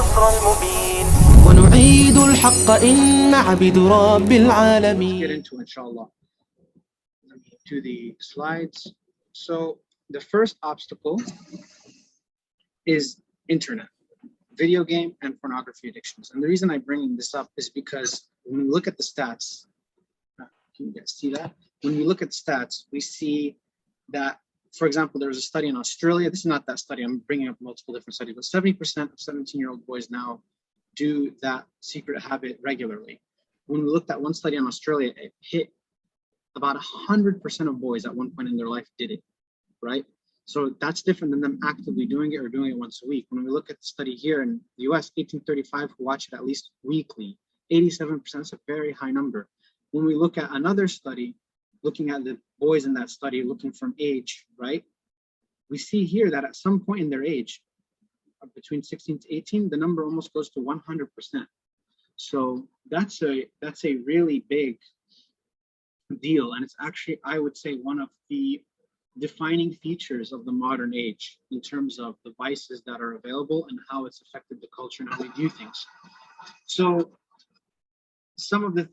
النصر المبين ونعيد الحق إن عبد رب العالمين. Get into inshallah. Let me do the slides. So the first obstacle is internet, video game, and pornography addictions. And the reason I'm bringing this up is because when we look at the stats, can you guys see that? When we look at stats, we see that, for example, there was a study in Australia. This is not that study. I'm bringing up multiple different studies, but 70% of 17-year-old boys now do that secret habit regularly. When we looked at one study in Australia, it hit about 100% of boys at one point in their life did it, right? So that's different than them actively doing it or doing it once a week. When we look at the study here in the US, 1835 who watch it at least weekly, 87% is a very high number. When we look at another study, looking at the boys in that study, looking from age, right? We see here that at some point in their age, between 16 to 18, the number almost goes to 100%. So that's a really big deal. And it's actually, I would say, one of the defining features of the modern age in terms of the vices that are available and how it's affected the culture and how we view things. So some of the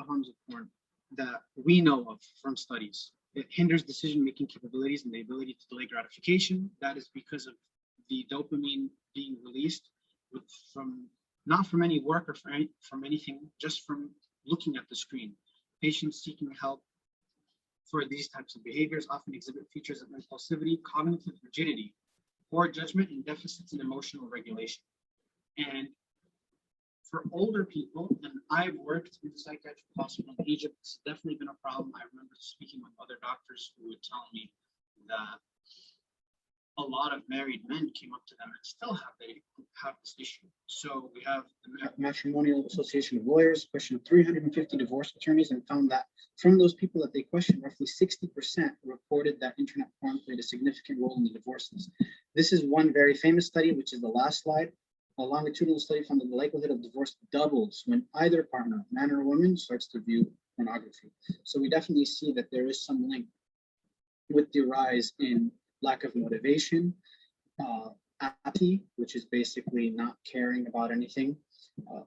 harms of porn that we know of from studies, it hinders decision-making capabilities and the ability to delay gratification. That is because of the dopamine being released not from any work or from anything, just from looking at the screen. Patients seeking help for these types of behaviors often exhibit features of impulsivity, cognitive rigidity, poor judgment, and deficits in emotional regulation. And for older people, and I've worked in the psychiatric hospital in Egypt, it's definitely been a problem. I remember speaking with other doctors who would tell me that a lot of married men came up to them and still have this issue. So we have the Matrimonial Association of Lawyers questioned 350 divorce attorneys and found that from those people that they questioned, roughly 60% reported that internet porn played a significant role in the divorces. This is one very famous study, which is the last slide. A longitudinal study found that the likelihood of divorce doubles when either partner, man or woman, starts to view pornography. So we definitely see that there is some link with the rise in lack of motivation, apathy, which is basically not caring about anything,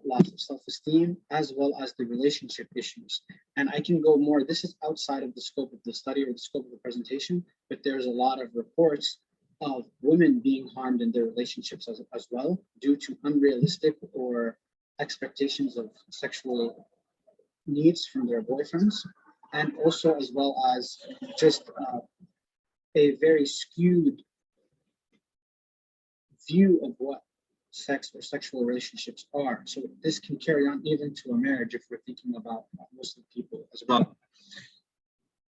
loss of self-esteem, as well as the relationship issues. And I can go more. This is outside of the scope of the study or the scope of the presentation, but there's a lot of reports of women being harmed in their relationships as well due to unrealistic or expectations of sexual needs from their boyfriends, and also as well as just a very skewed view of what sex or sexual relationships are. So this can carry on even to a marriage if we're thinking about Muslim people as well.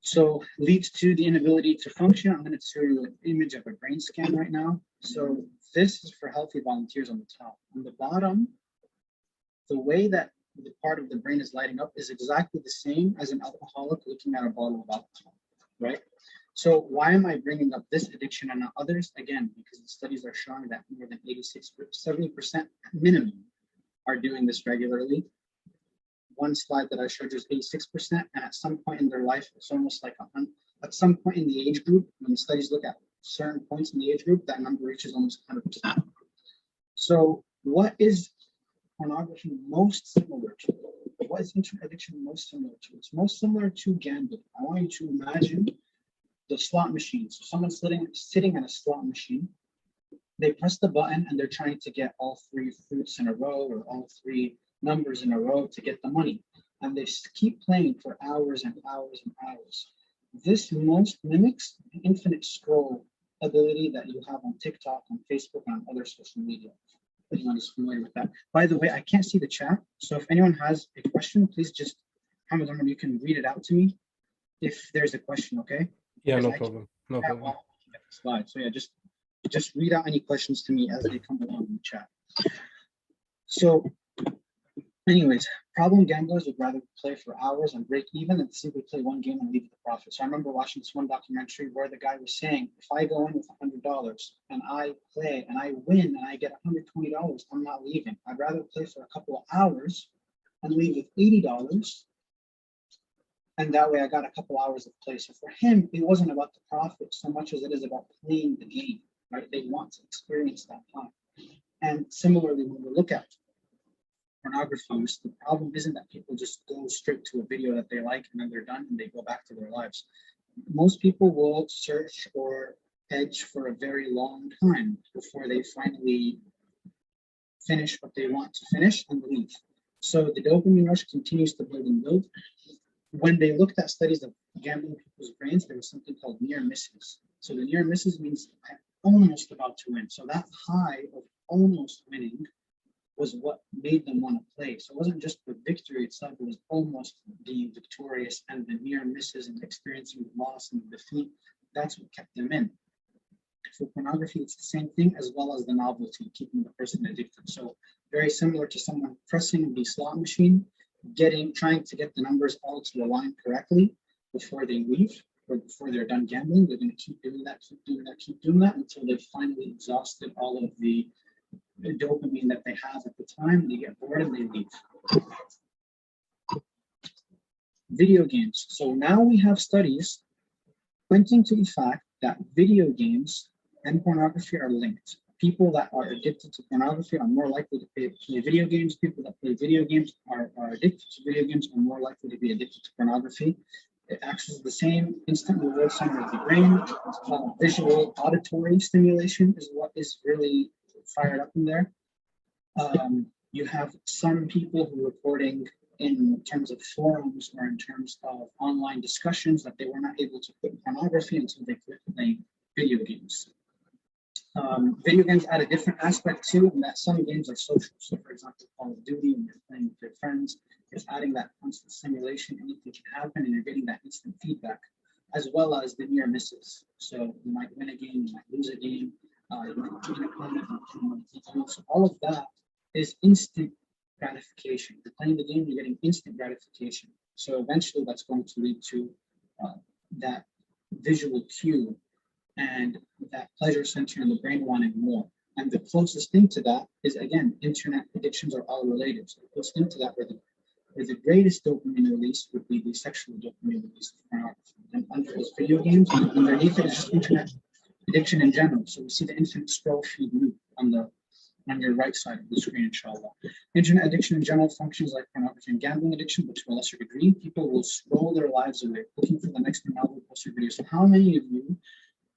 So leads to the inability to function. I'm going to show you an image of a brain scan right now. So this is for healthy volunteers on the top. On the bottom, the way that the part of the brain is lighting up is exactly the same as an alcoholic looking at a bottle of alcohol, right? So why am I bringing up this addiction and not others? Again, because the studies are showing that more than 70% minimum are doing this regularly. One slide that I showed you is 86%, and at some point in their life, it's almost like at some point in the age group, when the studies look at certain points in the age group, that number reaches almost 100%. So what is pornography most similar to? What is internet addiction most similar to? It's most similar to gambling. I want you to imagine the slot machine. So someone's sitting at a slot machine. They press the button and they're trying to get all three fruits in a row or all three numbers in a row to get the money. And they keep playing for hours and hours and hours. This most mimics the infinite scroll ability that you have on TikTok, on Facebook, and on other social media. If anyone is familiar with that. By the way, I can't see the chat. So if anyone has a question, please just, Hamid, you can read it out to me if there's a question, okay? Yeah, no problem. No problem. Slide. So yeah, just read out any questions to me as they come along in the chat. So anyways, problem gamblers would rather play for hours and break even than simply play one game and leave with a profit. So I remember watching this one documentary where the guy was saying, if I go in with $100 and I play and I win and I get $120, I'm not leaving. I'd rather play for a couple of hours and leave with $80. And that way I got a couple hours of play. So for him, it wasn't about the profit so much as it is about playing the game, right? They want to experience that time. And similarly, when we look at pornography use, the problem isn't that people just go straight to a video that they like and then they're done and they go back to their lives. Most people will search or edge for a very long time before they finally finish what they want to finish and leave. So the dopamine rush continues to build and build. When they looked at studies of gambling people's brains, there was something called near misses. So the near misses means I'm almost about to win. So that high of almost winning was what made them want to play. So it wasn't just the victory itself, it was almost being victorious, and the near misses and experiencing the loss and the defeat, that's what kept them in. For pornography, it's the same thing, as well as the novelty, keeping the person addicted. So very similar to someone pressing the slot machine, trying to get the numbers all to align correctly before they leave or before they're done gambling. They're going to keep doing that until they've finally exhausted all of the dopamine that they have at the time. They get bored and they leave. Video games. So now we have studies pointing to the fact that video games and pornography are linked. People that are addicted to pornography are more likely to play video games. People that play video games are addicted to video games are more likely to be addicted to pornography. It acts as the same instant reward center of the brain. Visual, auditory stimulation is what is really fired up in there. You have some people who are reporting in terms of forums or in terms of online discussions that they were not able to quit pornography until they quit playing video games. Video games add a different aspect too, in that some games are social. So for example, Call of Duty, when you're playing with your friends, it's adding that constant simulation, anything can happen, and you're getting that instant feedback, as well as the near misses. So you might win a game, you might lose a game, you might win a opponent, so all of that is instant gratification. You're playing the game, you're getting instant gratification. So eventually that's going to lead to that visual cue and that pleasure center in the brain wanting more. And the closest thing to that is, again, internet addictions are all related. So the closest thing to that where the greatest dopamine release would be the sexual dopamine release of pornography. And under is video games, and underneath it is just internet addiction in general. So we see the infinite scroll feed loop on your right side of the screen, inshallah. Internet addiction in general functions like pornography and gambling addiction, but to a lesser degree. People will scroll their lives away, looking for the next novel poster video. So how many of you,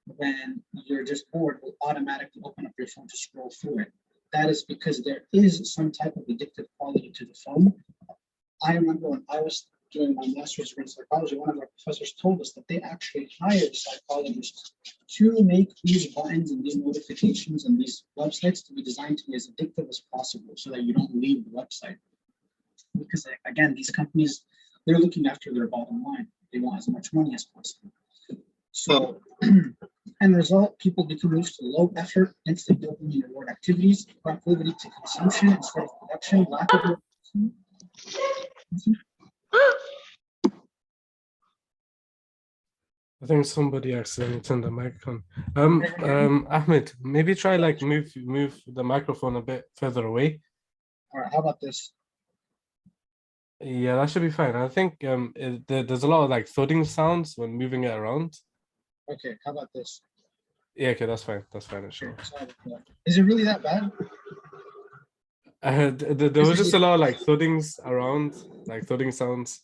when you're just bored, will automatically open up your phone to scroll through it? That is because there is some type of addictive quality to the phone. I remember when I was doing my master's degree in psychology, one of our professors told us that they actually hired psychologists to make these buttons and these notifications and these websites to be designed to be as addictive as possible so that you don't leave the website. Because again, these companies, they're looking after their bottom line. They want as much money as possible. So, end result, people become used to low effort, instant dopamine reward activities, proclivity to consumption instead of production, lack of I think somebody accidentally turned the mic on. Ahmed, maybe try like move the microphone a bit further away. All right, how about this? Yeah, that should be fine. I think there's a lot of like thudding sounds when moving it around. Okay, how about this? Yeah, okay, that's fine. That's fine, sure. Is it really that bad? There was just a lot of like thuddings around, like thudding sounds.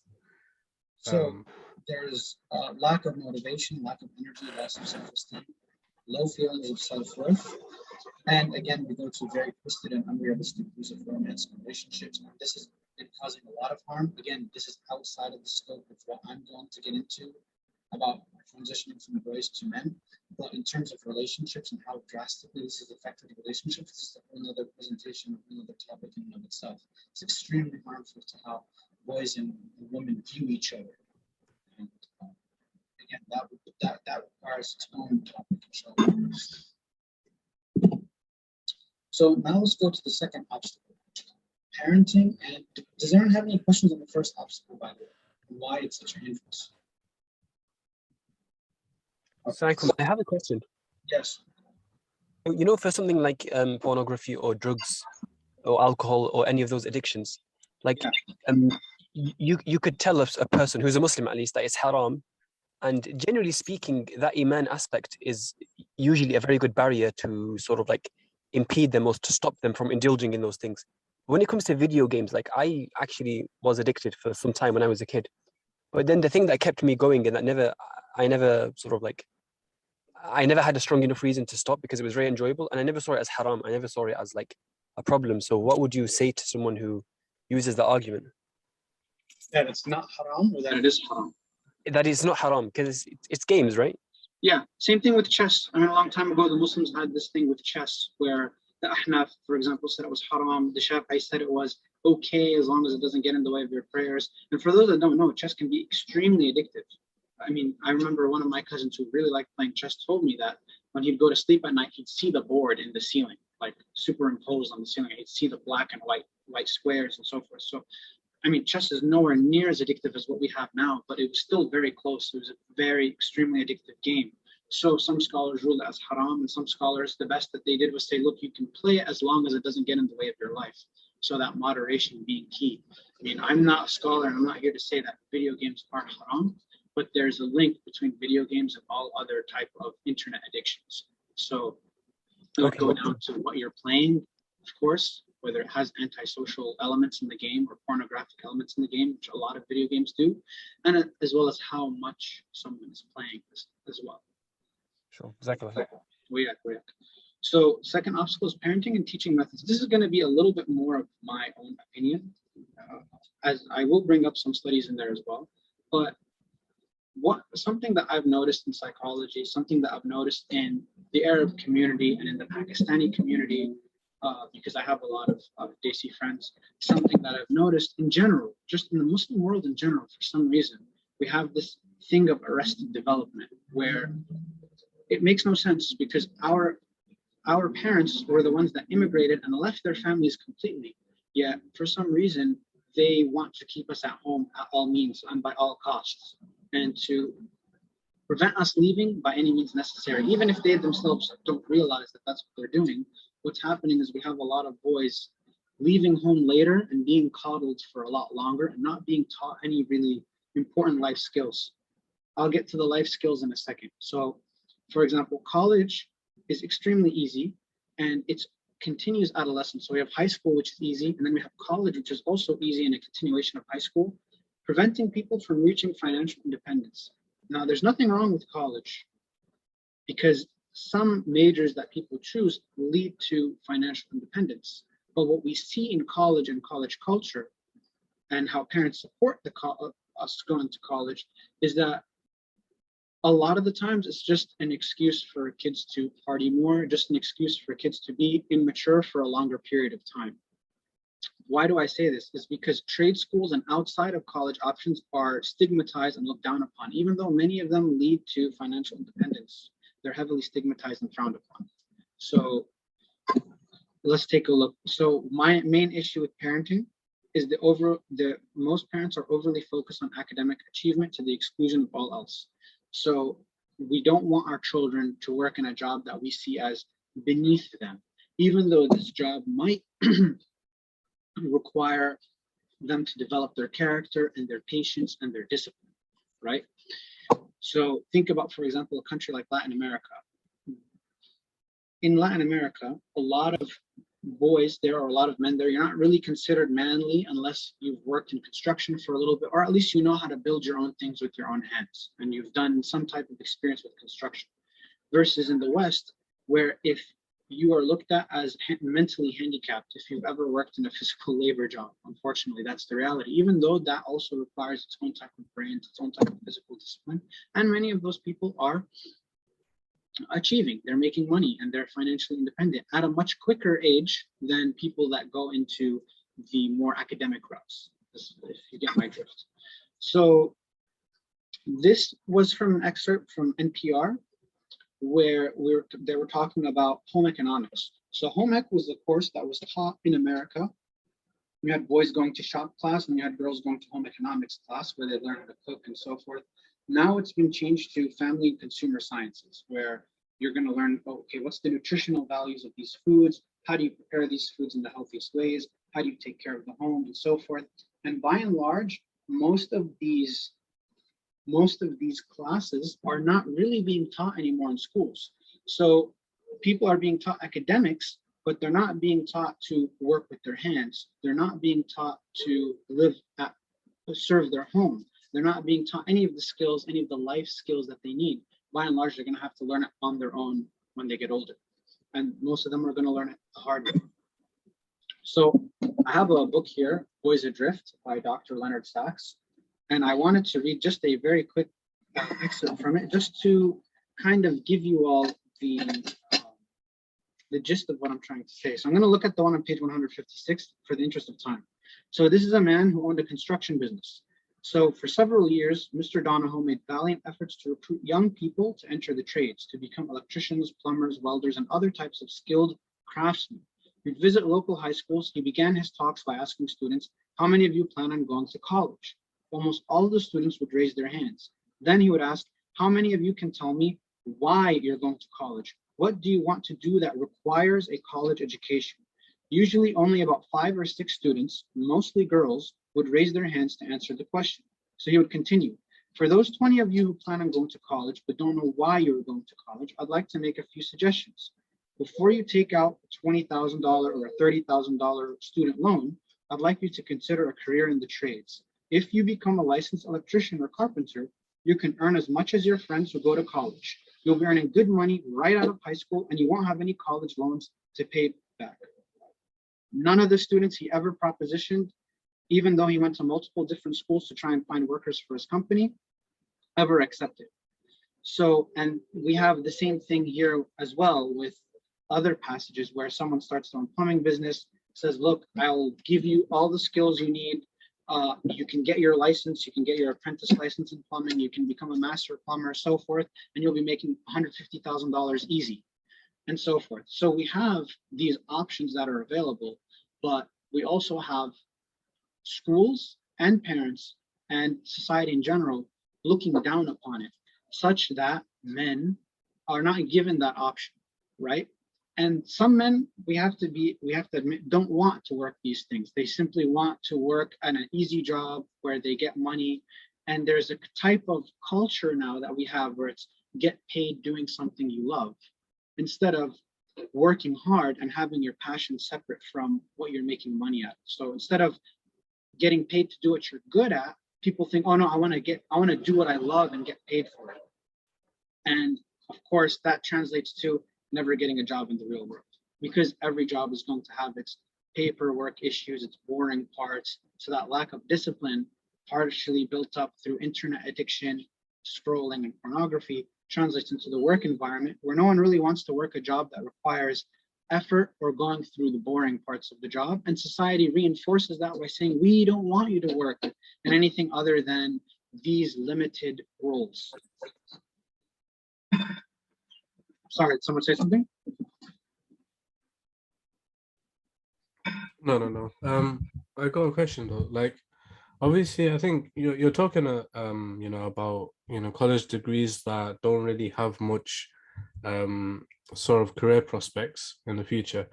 So there's lack of motivation, lack of energy, loss of self-esteem, low feelings of self-worth. And again, we go to very twisted and unrealistic views of romance and relationships. And this has been causing a lot of harm. Again, this is outside of the scope of what I'm going to get into about transitioning from boys to men. But in terms of relationships and how drastically this has affected relationships, this is another presentation, another topic in and of itself. It's extremely harmful to how boys and women view each other. And again, that requires its own topic. So now let's go to the second obstacle, parenting. And does anyone have any questions on the first obstacle, by the way, and why it's such a hindrance? Cycle. I have a question. Yes. You know, for something like pornography or drugs or alcohol or any of those addictions, like you could tell us a person who's a Muslim at least that it's haram, and generally speaking, that iman aspect is usually a very good barrier to sort of like impede them or to stop them from indulging in those things. When it comes to video games, like I actually was addicted for some time when I was a kid. But then the thing that kept me going and that I never sort of like, I never had a strong enough reason to stop because it was very enjoyable and I never saw it as haram. I never saw it as like a problem. So what would you say to someone who uses the argument? That it's not haram or that it is haram? That it's not haram because it's games, right? Yeah, same thing with chess. I mean, a long time ago, the Muslims had this thing with chess where the Ahnaf, for example, said it was haram. The Shafi'i said it was okay as long as it doesn't get in the way of their prayers. And for those that don't know, chess can be extremely addictive. I mean, I remember one of my cousins who really liked playing chess told me that when he'd go to sleep at night, he'd see the board in the ceiling, like superimposed on the ceiling. He'd see the black and white squares and so forth. So I mean, chess is nowhere near as addictive as what we have now, but it was still very close. It was a very extremely addictive game. So some scholars ruled it as haram, and some scholars, the best that they did was say, look, you can play it as long as it doesn't get in the way of your life. So that moderation being key. I mean, I'm not a scholar, and I'm not here to say that video games are haram, but there's a link between video games and all other type of internet addictions. So it would go down to what you're playing, of course, whether it has antisocial elements in the game or pornographic elements in the game, which a lot of video games do, and as well as how much someone is playing as well. Sure, exactly. So second obstacle is parenting and teaching methods. This is going to be a little bit more of my own opinion, as I will bring up some studies in there as well. But something that I've noticed in psychology, something that I've noticed in the Arab community and in the Pakistani community, because I have a lot of Desi friends, something that I've noticed in general, just in the Muslim world in general, for some reason, we have this thing of arrested development where it makes no sense because our parents were the ones that immigrated and left their families completely. Yet for some reason, they want to keep us at home at all means and by all costs, and to prevent us leaving by any means necessary, even if they themselves don't realize that that's what they're doing. What's happening is we have a lot of boys leaving home later and being coddled for a lot longer and not being taught any really important life skills. I'll get to the life skills in a second. So, for example, college is extremely easy and it continues adolescence. So we have high school, which is easy, and then we have college, which is also easy and a continuation of high school, preventing people from reaching financial independence. Now, there's nothing wrong with college because some majors that people choose lead to financial independence. But what we see in college and college culture and how parents support us going to college is that a lot of the times it's just an excuse for kids to party more, just an excuse for kids to be immature for a longer period of time. Why do I say this? Is because trade schools and outside of college options are stigmatized and looked down upon, even though many of them lead to financial independence. They're heavily stigmatized and frowned upon. So let's take a look. So my main issue with parenting is most parents are overly focused on academic achievement to the exclusion of all else. So we don't want our children to work in a job that we see as beneath them, even though this job might require them to develop their character and their patience and their discipline, right? So think about, for example, a country like Latin America. In Latin America, a lot of boys there or a lot of men there, you're not really considered manly unless you've worked in construction for a little bit, or at least you know how to build your own things with your own hands and you've done some type of experience with construction. Versus in the West, where if you are looked at as mentally handicapped if you've ever worked in a physical labor job. Unfortunately, that's the reality, even though that also requires its own type of brain, its own type of physical discipline. And many of those people are achieving, they're making money and they're financially independent at a much quicker age than people that go into the more academic routes, if you get my drift. So this was from an excerpt from NPR where they were talking about home economics. So home ec was a course that was taught in America. We had boys going to shop class and we had girls going to home economics class where they learned how to cook and so forth. Now it's been changed to family and consumer sciences, where you're going to learn, okay, what's the nutritional values of these foods? How do you prepare these foods in the healthiest ways? How do you take care of the home and so forth? And by and large, most of these classes are not really being taught anymore in schools. So people are being taught academics, but they're not being taught to work with their hands. They're not being taught to serve their home. They're not being taught any of the skills, any of the life skills that they need. By and large, they're going to have to learn it on their own when they get older. And most of them are going to learn it the hard way. So I have a book here, Boys Adrift by Dr. Leonard Sachs. And I wanted to read just a very quick excerpt from it, just to kind of give you all the gist of what I'm trying to say. So I'm going to look at the one on page 156 for the interest of time. So this is a man who owned a construction business. So for several years, Mr. Donahoe made valiant efforts to recruit young people to enter the trades, to become electricians, plumbers, welders, and other types of skilled craftsmen. He'd visit local high schools. He began his talks by asking students, how many of you plan on going to college? Almost all of the students would raise their hands. Then he would ask, how many of you can tell me why you're going to college? What do you want to do that requires a college education? Usually only about 5 or 6 students, mostly girls, would raise their hands to answer the question. So he would continue. For those 20 of you who plan on going to college but don't know why you're going to college, I'd like to make a few suggestions. Before you take out a $20,000 or a $30,000 student loan, I'd like you to consider a career in the trades. If you become a licensed electrician or carpenter, you can earn as much as your friends who go to college. You'll be earning good money right out of high school, and you won't have any college loans to pay back. None of the students he ever propositioned, even though he went to multiple different schools to try and find workers for his company, ever accepted. So, and we have the same thing here as well with other passages where someone starts their own plumbing business, says, look, I'll give you all the skills you need. You can get your license, you can get your apprentice license in plumbing, you can become a master plumber, so forth, and you'll be making $150,000 easy, and so forth. So we have these options that are available, but we also have schools and parents and society in general looking down upon it, such that men are not given that option, right? And some men, we have to admit, don't want to work these things. They simply want to work at an easy job where they get money. And there's a type of culture now that we have where it's get paid doing something you love, instead of working hard and having your passion separate from what you're making money at. So instead of getting paid to do what you're good at, people think, oh no, I want to do what I love and get paid for it. And of course, that translates to never getting a job in the real world, because every job is going to have its paperwork issues, its boring parts. So that lack of discipline, partially built up through internet addiction, scrolling, and pornography, translates into the work environment where no one really wants to work a job that requires effort or going through the boring parts of the job. And society reinforces that by saying, we don't want you to work in anything other than these limited roles. Sorry, did someone say something? No. I got a question though. Like, obviously, I think you're talking, about college degrees that don't really have much, sort of career prospects in the future.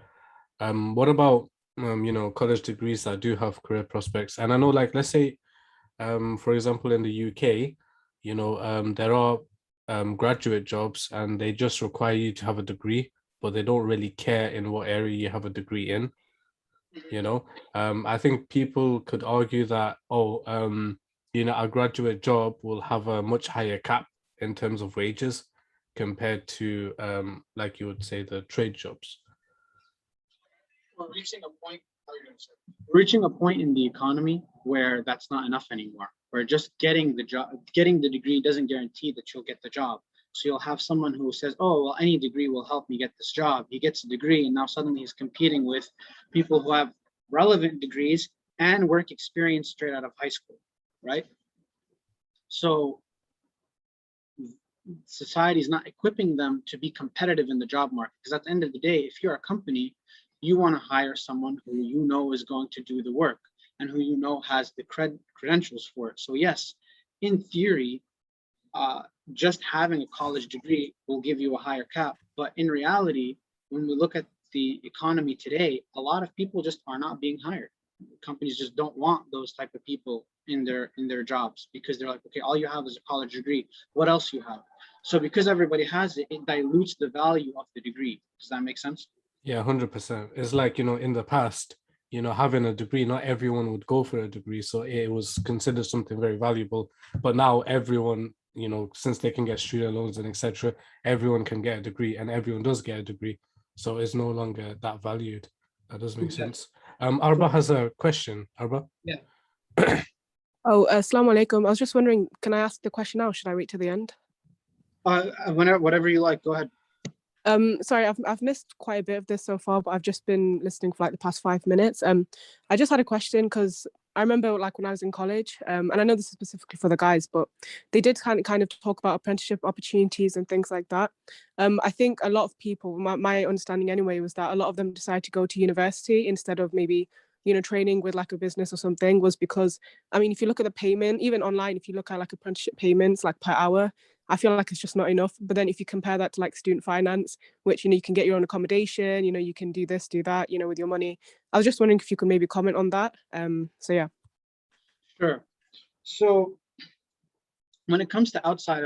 What about college degrees that do have career prospects? And I know, like, let's say, for example, in the UK, there are graduate jobs and they just require you to have a degree, but they don't really care in what area you have a degree in. I think people could argue that, a graduate job will have a much higher cap in terms of wages compared to, like you would say, the trade jobs. We're reaching a point in the economy where that's not enough anymore, where just getting the degree doesn't guarantee that you'll get the job. So you'll have someone who says, oh, well, any degree will help me get this job. He gets a degree, and now suddenly he's competing with people who have relevant degrees and work experience straight out of high school, right? So society is not equipping them to be competitive in the job market, because at the end of the day, if you're a company, you want to hire someone who you know is going to do the work and who you know has the credentials for it. So yes, in theory, just having a college degree will give you a higher cap. But in reality, when we look at the economy today, a lot of people just are not being hired. Companies just don't want those type of people in their jobs, because they're like, okay, all you have is a college degree. What else you have? So because everybody has it, it dilutes the value of the degree. Does that make sense? Yeah, 100%. It's like, in the past, having a degree, not everyone would go for a degree. So it was considered something very valuable. But now everyone, since they can get student loans and etc., everyone can get a degree and everyone does get a degree. So it's no longer that valued. That does make Exactly. sense. Arba has a question. Arba? Yeah. Oh, assalamu alaikum. I was just wondering, can I ask the question now? Should I wait to the end? Whenever, whatever you like, go ahead. Sorry, I've missed quite a bit of this so far, but I've just been listening for like the past 5 minutes. I just had a question because I remember like when I was in college, and I know this is specifically for the guys, but they did kind of talk about apprenticeship opportunities and things like that. I think a lot of people, my understanding anyway, was that a lot of them decided to go to university instead of maybe training with like a business or something, was because, I mean, if you look at the payment, even online, if you look at like apprenticeship payments like per hour, I feel like it's just not enough. But then if you compare that to like student finance, which, you can get your own accommodation, you can do this, do that, with your money. I was just wondering if you could maybe comment on that. So yeah. Sure. So when it comes to outside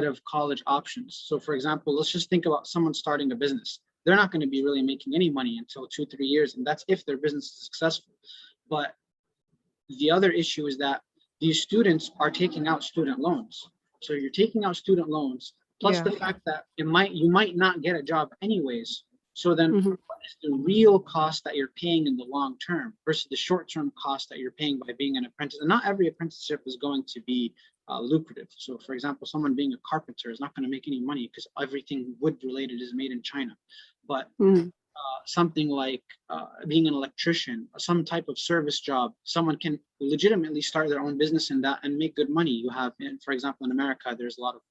of college options, so for example, let's just think about someone starting a business. They're not going to be really making any money until 2-3 years, and that's if their business is successful. But the other issue is that these students are taking out student loans. So you're taking out student loans, plus the fact that you might not get a job anyways. So then what is the real cost that you're paying in the long term versus the short-term cost that you're paying by being an apprentice? And not every apprenticeship is going to be lucrative. So for example, someone being a carpenter is not going to make any money because everything wood related is made in China. But something like being an electrician, some type of service job, someone can legitimately start their own business in that and make good money. You have, for example, in America, there's a lot of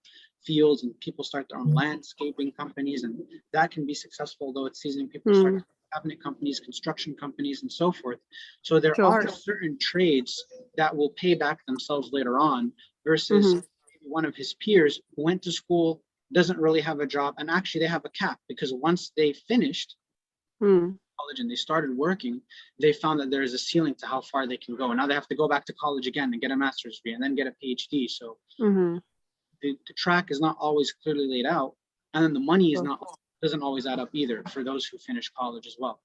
fields and people start their own landscaping companies, and that can be successful, though it's seasoning. People start cabinet companies, construction companies, and so forth. So there are certain trades that will pay back themselves later on versus maybe one of his peers who went to school, doesn't really have a job, and actually they have a cap because once they finished college and they started working, they found that there is a ceiling to how far they can go. And now they have to go back to college again and get a master's degree and then get a PhD. So the track is not always clearly laid out, and then the money is doesn't always add up either for those who finish college as well.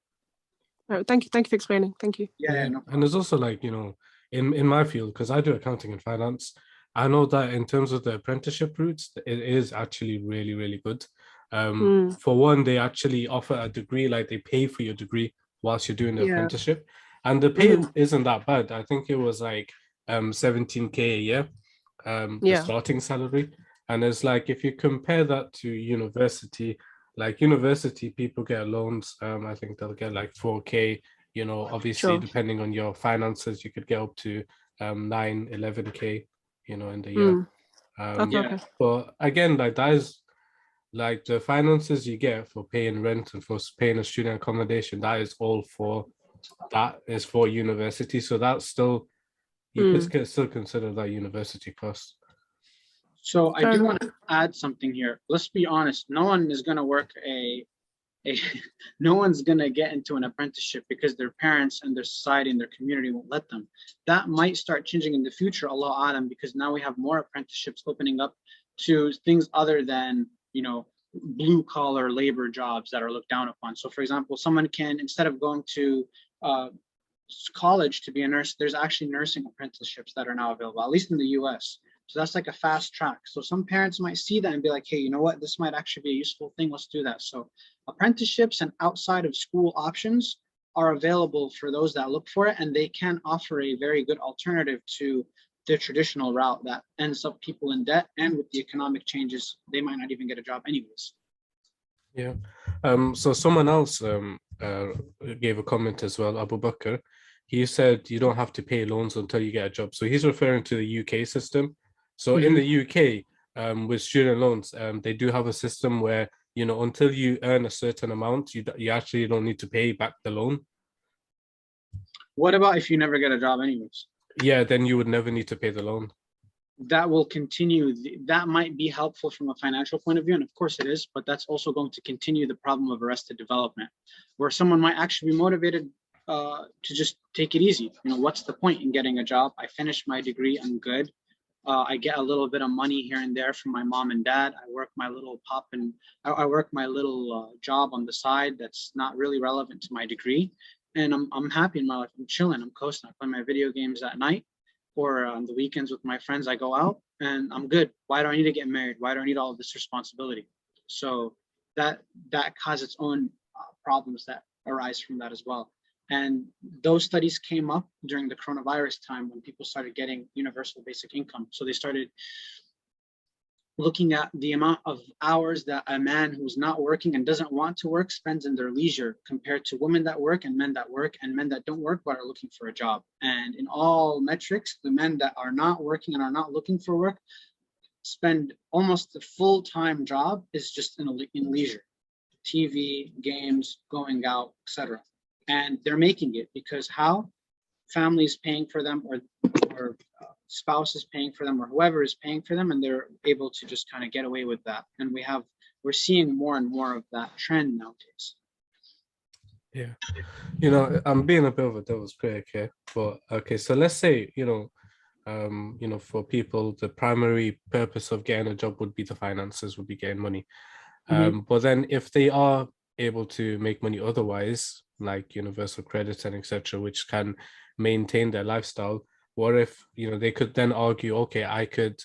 Thank you for explaining. Thank you. Yeah. And there's also like, in my field, because I do accounting and finance, I know that in terms of the apprenticeship routes, it is actually really, really good. For one, they actually offer a degree, like they pay for your degree whilst you're doing the apprenticeship, and the pay isn't that bad. I think it was like 17K a year, the starting salary. And it's like, if you compare that to university, like university people get loans, I think they'll get like 4K, obviously depending on your finances, you could get up to 11K, in the year. But again, like that is like the finances you get for paying rent and for paying a student accommodation, that is all for university. So that's still, you could still consider that university cost. So I do want to add something here. Let's be honest. No one is going to work no one's going to get into an apprenticeship because their parents and their society and their community won't let them. That might start changing in the future, Allah Alam, because now we have more apprenticeships opening up to things other than, blue collar labor jobs that are looked down upon. So for example, someone can, instead of going to college to be a nurse, there's actually nursing apprenticeships that are now available, at least in the US. So that's like a fast track. So some parents might see that and be like, hey, you know what, this might actually be a useful thing, let's do that. So apprenticeships and outside of school options are available for those that look for it, and they can offer a very good alternative to the traditional route that ends up people in debt, and with the economic changes, they might not even get a job anyways. Yeah. So someone else gave a comment as well, Abu Bakr. He said you don't have to pay loans until you get a job. So he's referring to the UK system. So in the UK, with student loans, they do have a system where, until you earn a certain amount, you actually don't need to pay back the loan. What about if you never get a job anyways? Yeah, then you would never need to pay the loan. That will continue. That might be helpful from a financial point of view, and of course it is, but that's also going to continue the problem of arrested development, where someone might actually be motivated to just take it easy. What's the point in getting a job? I finished my degree, I'm good. I get a little bit of money here and there from my mom and dad. I work my little I work my little job on the side that's not really relevant to my degree. And I'm happy in my life. I'm chilling, I'm coasting. I play my video games at night, or on the weekends with my friends. I go out and I'm good. Why do I need to get married? Why do I need all of this responsibility? So that has its own problems that arise from that as well. And those studies came up during the coronavirus time when people started getting universal basic income. So they started looking at the amount of hours that a man who's not working and doesn't want to work spends in their leisure, compared to women that work and men that don't work but are looking for a job. And in all metrics, the men that are not working and are not looking for work spend almost the full-time job is just in leisure, TV, games, going out, etc. And they're making it because how? Families paying for them, or spouse is paying for them, or whoever is paying for them, and they're able to just kind of get away with that. And we're seeing more and more of that trend nowadays. Yeah, I'm being a bit of a devil's critic here, but okay, so let's say, for people, the primary purpose of getting a job would be the finances, would be getting money. But then if they are able to make money otherwise, like universal credit and etc., which can maintain their lifestyle, what if they could then argue, okay, I could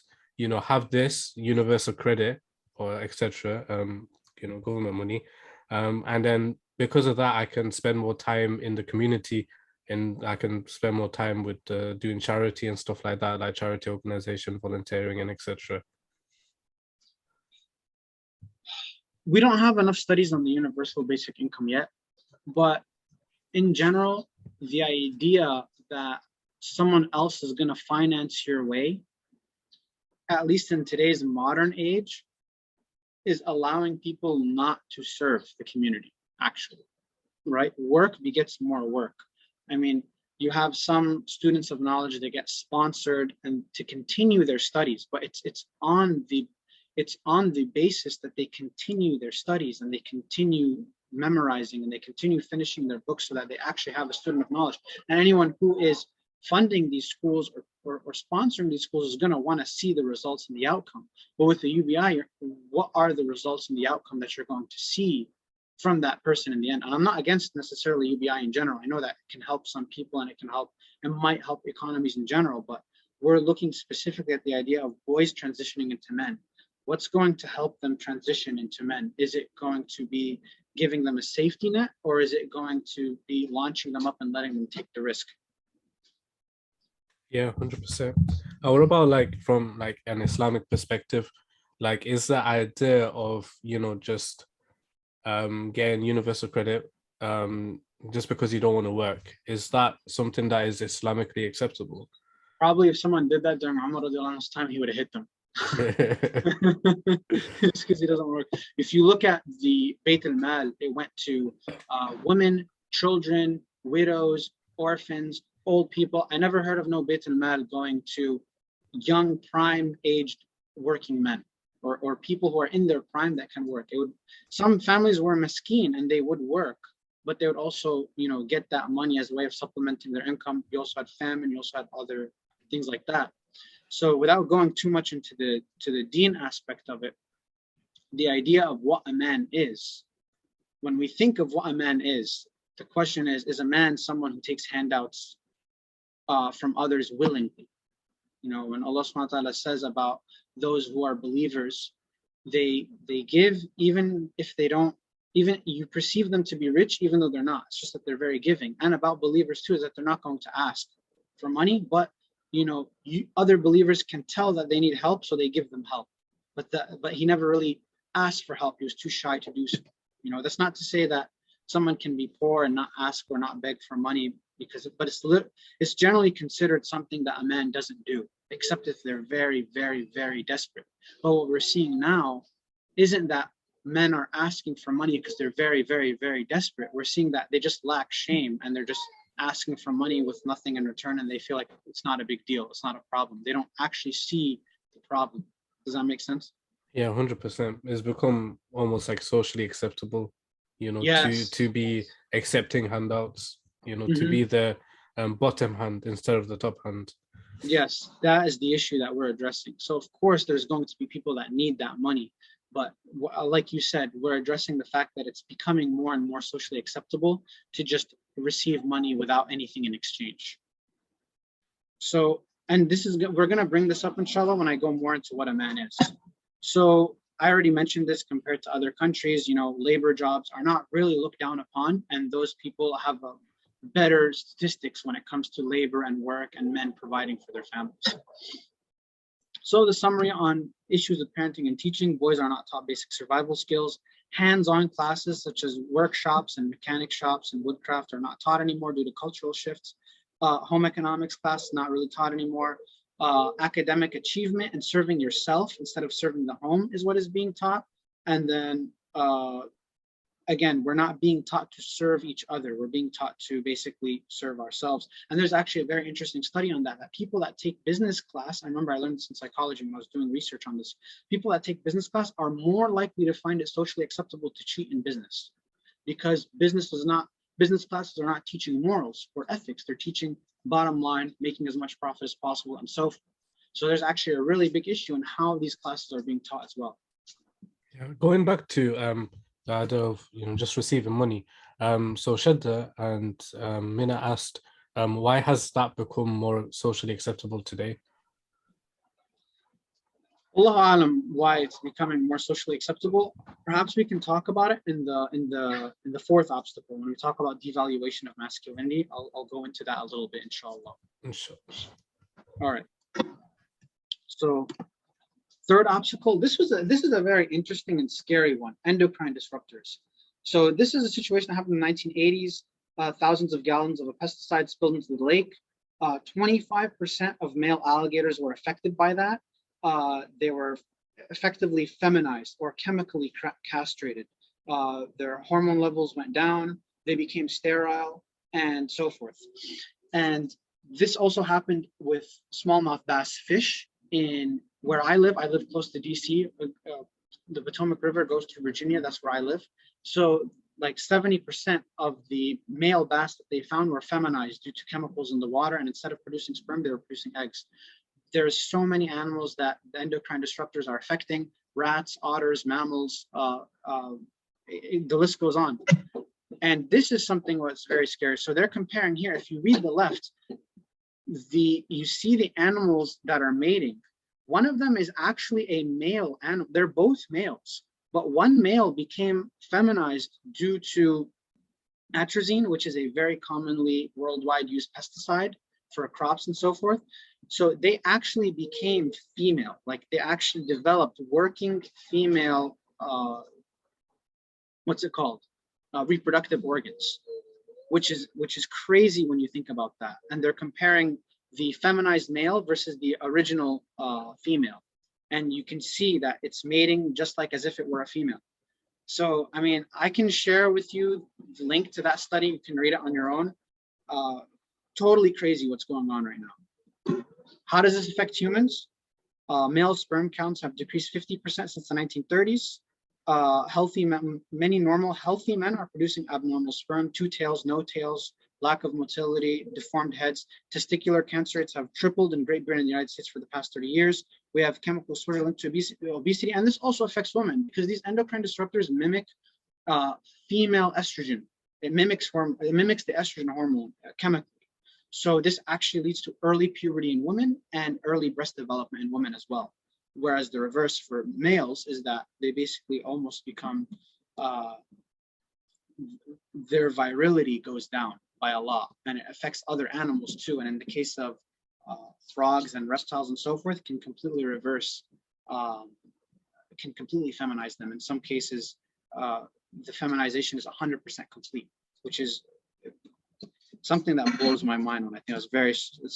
have this universal credit or etc., government money, and then because of that I can spend more time in the community, and I can spend more time with doing charity and stuff like that, like charity organization, volunteering, and etc. We don't have enough studies on the universal basic income yet, but in general, the idea that someone else is going to finance your way, at least in today's modern age, is allowing people not to serve the community, actually, right? Work begets more work. I mean, you have some students of knowledge that get sponsored and to continue their studies, but it's on the basis that they continue their studies and they continue memorizing and they continue finishing their books so that they actually have a student of knowledge. And anyone who is funding these schools or sponsoring these schools is going to want to see the results and the outcome. But with the UBI, what are the results and the outcome that you're going to see from that person in the end? And I'm not against necessarily UBI in general. I know that it can help some people and it might help economies in general, but we're looking specifically at the idea of boys transitioning into men. What's going to help them transition into men? Is it going to be giving them a safety net, or is it going to be launching them up and letting them take the risk? Yeah, 100%. What about from an Islamic perspective? Is the idea of just getting universal credit just because you don't want to work, is that something that is Islamically acceptable? Probably if someone did that during Umar radiallahu anhu's time, he would have hit them. It's because he doesn't work. If you look at the Bayt al-Mal, it went to women, children, widows, orphans, old people. I never heard of no Bayt al-Mal going to young, prime-aged working men or people who are in their prime that can work. Some families were maskeen and they would work, but they would also, get that money as a way of supplementing their income. You also had famine, you also had other things like that. So without going too much into the deen aspect of it, the idea of what a man is, when we think of what a man is, the question is a man someone who takes handouts from others willingly? When Allah subhanahu wa ta'ala says about those who are believers, they give even if they don't, even you perceive them to be rich even though they're not. It's just that they're very giving. And about believers too is that they're not going to ask for money, but other believers can tell that they need help, so they give them help. But he never really asked for help. He was too shy to do so. That's not to say that someone can be poor and not ask or not beg for money, but it's generally considered something that a man doesn't do, except if they're very, very, very desperate. But what we're seeing now isn't that men are asking for money because they're very, very, very desperate. We're seeing that they just lack shame and they're just asking for money with nothing in return, and they feel like it's not a big deal, it's not a problem. They don't actually see the problem. Does that make sense? Yeah, 100%. It's become almost like socially acceptable, Yes. to be accepting handouts, to be the bottom hand instead of the top hand. Yes, that is the issue that we're addressing. So of course, there's going to be people that need that money, but like you said, we're addressing the fact that it's becoming more and more socially acceptable to just receive money without anything in exchange. So, and this is, we're going to bring this up inshallah when I go more into what a man is. So I already mentioned this. Compared to other countries, you know, labor jobs are not really looked down upon, and those people have a better statistics when it comes to labor and work and men providing for their families. So the summary on issues with parenting and teaching: boys are not taught basic survival skills. Hands-on classes such as workshops and mechanic shops and woodcraft are not taught anymore due to cultural shifts. Home economics class not really taught anymore. Academic achievement and serving yourself instead of serving the home is what is being taught. And then again, we're not being taught to serve each other. We're being taught to basically serve ourselves. And there's actually a very interesting study on that, that people that take business class, I remember I learned this in psychology when I was doing research on this, people that take business class are more likely to find it socially acceptable to cheat in business, because business classes are not teaching morals or ethics. They're teaching bottom line, making as much profit as possible, and so forth. So there's actually a really big issue in how these classes are being taught as well. Yeah, going back to the idea of, you know, just receiving money. So Shadda and Mina asked, why has that become more socially acceptable today? Allahu alam why it's becoming more socially acceptable. Perhaps we can talk about it in the fourth obstacle when we talk about devaluation of masculinity. I'll go into that a little bit, inshallah. Inshallah. All right. So third obstacle, this is a very interesting and scary one: endocrine disruptors. So this is a situation that happened in the 1980s. Thousands of gallons of a pesticide spilled into the lake. 25% of male alligators were affected by that. They were effectively feminized or chemically castrated. Their hormone levels went down. They became sterile and so forth. And this also happened with smallmouth bass fish in where I live close to DC. The Potomac River goes through Virginia. That's where I live. So like 70% of the male bass that they found were feminized due to chemicals in the water. And instead of producing sperm, they were producing eggs. There's so many animals that the endocrine disruptors are affecting: rats, otters, mammals, the list goes on. And this is something that's very scary. So they're comparing here, if you read the left, you see the animals that are mating. One of them is actually a male animal. They're both males, but one male became feminized due to atrazine, which is a very commonly worldwide used pesticide for crops and so forth. So they actually became female, like they actually developed working female, reproductive organs, which is crazy when you think about that. And they're comparing the feminized male versus the original female. And you can see that it's mating just like as if it were a female. So, I mean, I can share with you the link to that study. You can read it on your own. Totally crazy what's going on right now. How does this affect humans? Male sperm counts have decreased 50% since the 1930s. Many normal healthy men are producing abnormal sperm: 2 tails, no tails, lack of motility, deformed heads. Testicular cancer rates have tripled in Great Britain and the United States for the past 30 years. We have chemical exposure linked to obesity, and this also affects women because these endocrine disruptors mimic female estrogen. It mimics the estrogen hormone chemically. So this actually leads to early puberty in women and early breast development in women as well. Whereas the reverse for males is that they basically almost become, their virility goes down by a lot, and it affects other animals too. And in the case of frogs and reptiles and so forth, can completely reverse, can completely feminize them. In some cases, the feminization is 100% complete, which is something that blows my mind when I think it's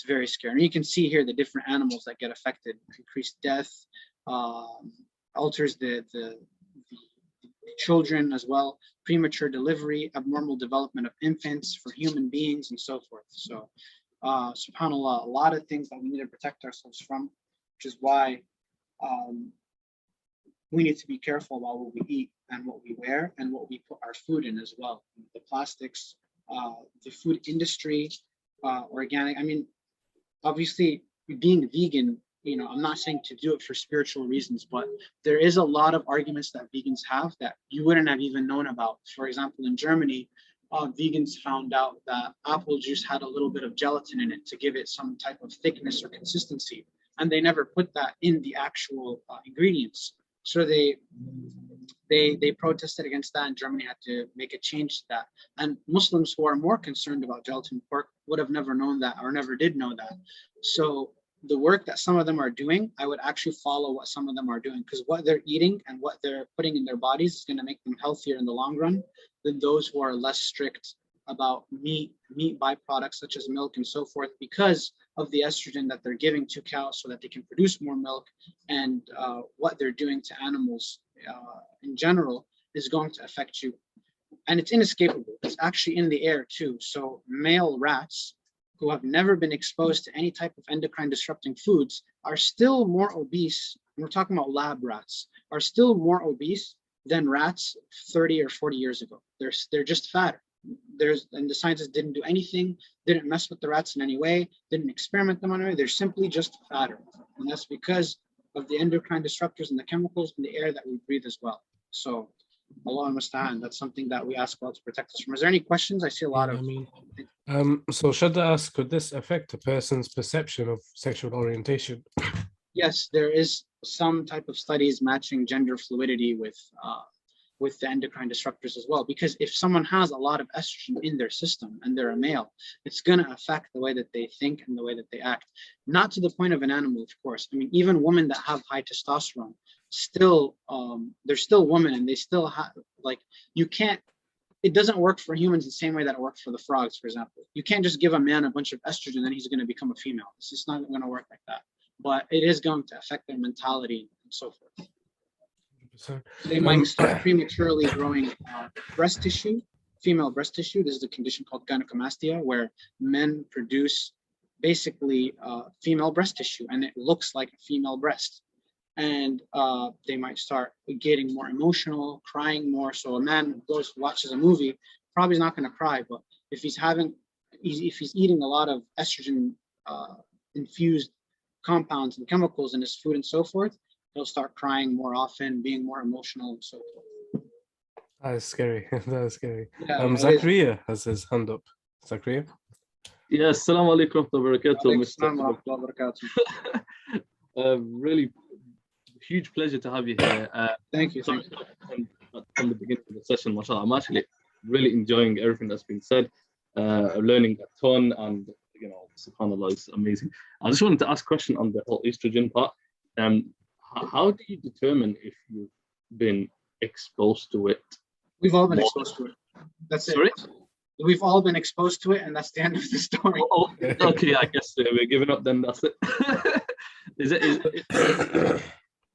very scary. And you can see here the different animals that get affected: increased death, alters the children as well, premature delivery, abnormal development of infants for human beings, and so forth. So, subhanAllah, a lot of things that we need to protect ourselves from, which is why we need to be careful about what we eat and what we wear and what we put our food in as well. The plastics, the food industry, organic. I mean, obviously, being vegan, I'm not saying to do it for spiritual reasons, but there is a lot of arguments that vegans have that you wouldn't have even known about. For example, in Germany, vegans found out that apple juice had a little bit of gelatin in it to give it some type of thickness or consistency, and they never put that in the actual ingredients. So they protested against that, and Germany had to make a change to that. And Muslims who are more concerned about gelatin pork would have never known that, or never did know that. So the work that some of them are doing, I would actually follow what some of them are doing, because what they're eating and what they're putting in their bodies is going to make them healthier in the long run than those who are less strict about meat byproducts such as milk and so forth, because of the estrogen that they're giving to cows so that they can produce more milk, and what they're doing to animals in general is going to affect you. And it's inescapable. It's actually in the air too. So male rats who have never been exposed to any type of endocrine disrupting foods are still more obese, and we're talking about lab rats, are still more obese than rats 30 or 40 years ago. They're just fatter. And the scientists didn't do anything, didn't mess with the rats in any way, didn't experiment them on any way. They're simply just fatter. And that's because of the endocrine disruptors and the chemicals in the air that we breathe as well. So Allah musta'an, that's something that we ask Allah to protect us from. Is there any questions? I see a lot of. So should I ask, could this affect a person's perception of sexual orientation? Yes, there is some type of studies matching gender fluidity with the endocrine disruptors as well. Because if someone has a lot of estrogen in their system and they're a male, it's going to affect the way that they think and the way that they act. Not to the point of an animal, of course. I mean, even women that have high testosterone, still, they're still women, and they still have, like, you can't, it doesn't work for humans the same way that it works for the frogs, for example. You can't just give a man a bunch of estrogen and he's going to become a female. It's just not going to work like that. But it is going to affect their mentality and so forth. They might start prematurely growing breast tissue, female breast tissue. This is a condition called gynecomastia, where men produce basically female breast tissue, and it looks like a female breast. And they might start getting more emotional, crying more. So a man goes watches a movie, probably not going to cry, but if he's eating a lot of estrogen infused compounds and chemicals in his food and so forth, he'll start crying more often, being more emotional and so forth. That is scary. That is scary. Yeah, Zakaria has his hand up. Zakaria? Yes, assalamu alaikum wa barakatuh. Really huge pleasure to have you here. Thank you. From the beginning of the session, mashallah, I'm actually really enjoying everything that's been said, learning a ton, and subhanallah, it's amazing. I just wanted to ask a question on the whole estrogen part. How do you determine if you've been exposed to it? We've all been exposed to it. That's it. Sorry? We've all been exposed to it, and that's the end of the story. Oh, okay, I guess we're giving up then. That's it.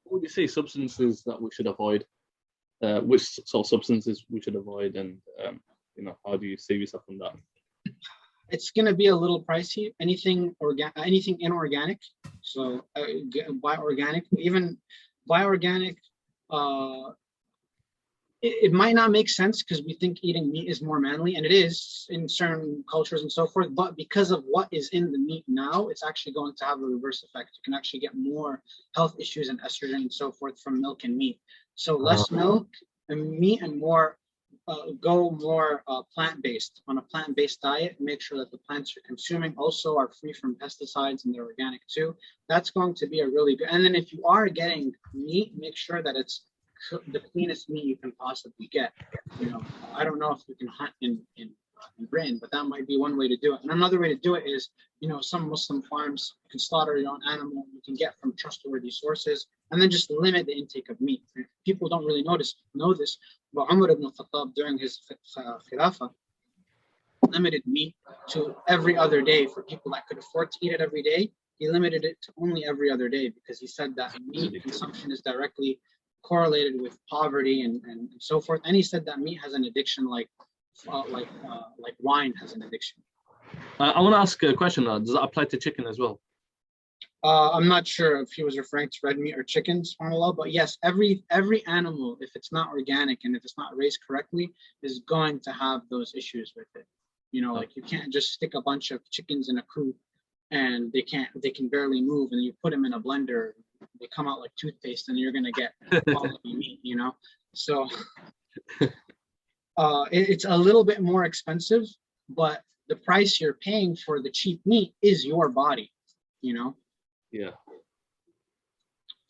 What would you say substances that we should avoid? Which sort of substances we should avoid, and how do you save yourself from that? It's going to be a little pricey. Anything inorganic. So buy organic. Even buy organic. It might not make sense because we think eating meat is more manly, and it is in certain cultures and so forth. But because of what is in the meat now, it's actually going to have a reverse effect. You can actually get more health issues and estrogen and so forth from milk and meat. So less milk and meat, and more go more plant-based. On a plant-based diet, make sure that the plants you're consuming also are free from pesticides and they're organic too. That's going to be a really good. And then if you are getting meat, make sure that it's the cleanest meat you can possibly get. I don't know if you can hunt in Britain, but that might be one way to do it. And another way to do it is, some Muslim farms can slaughter your own animal you can get from trustworthy sources, and then just limit the intake of meat. People don't really know this, but Umar ibn Khattab during his Khilafah limited meat to every other day for people that could afford to eat it every day. He limited it to only every other day because he said that meat consumption is directly correlated with poverty and so forth. And he said that meat has an addiction like wine has an addiction. I want to ask a question. Does that apply to chicken as well? I'm not sure if he was referring to red meat or chicken, subhanAllah, but yes, every animal, if it's not organic and if it's not raised correctly, is going to have those issues with it. Like you can't just stick a bunch of chickens in a coop and they can barely move, and you put them in a blender, they come out like toothpaste, and you're gonna get quality meat, you know. So it's a little bit more expensive, but the price you're paying for the cheap meat is your body, you know. Yeah.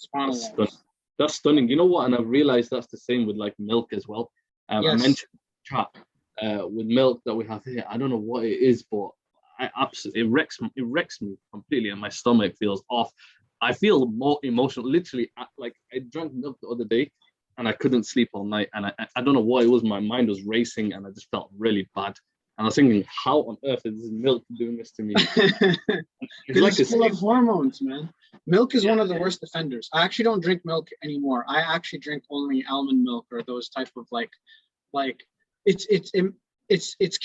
SubhanAllah. That's stunning. That's stunning. You know what? And I've realized that's the same with like milk as well. I Yes. mentioned chat with milk that we have here. I don't know what it is, but I absolutely it wrecks me completely, and my stomach feels off. I feel more emotional. Literally, like I drank milk the other day, and I couldn't sleep all night. And I don't know what it was. My mind was racing, and I just felt really bad. And I was thinking, how on earth is this milk doing this to me? It's like It's full of hormones, man. Milk is one of the worst offenders. I actually don't drink milk anymore. I actually drink only almond milk or those type of like it's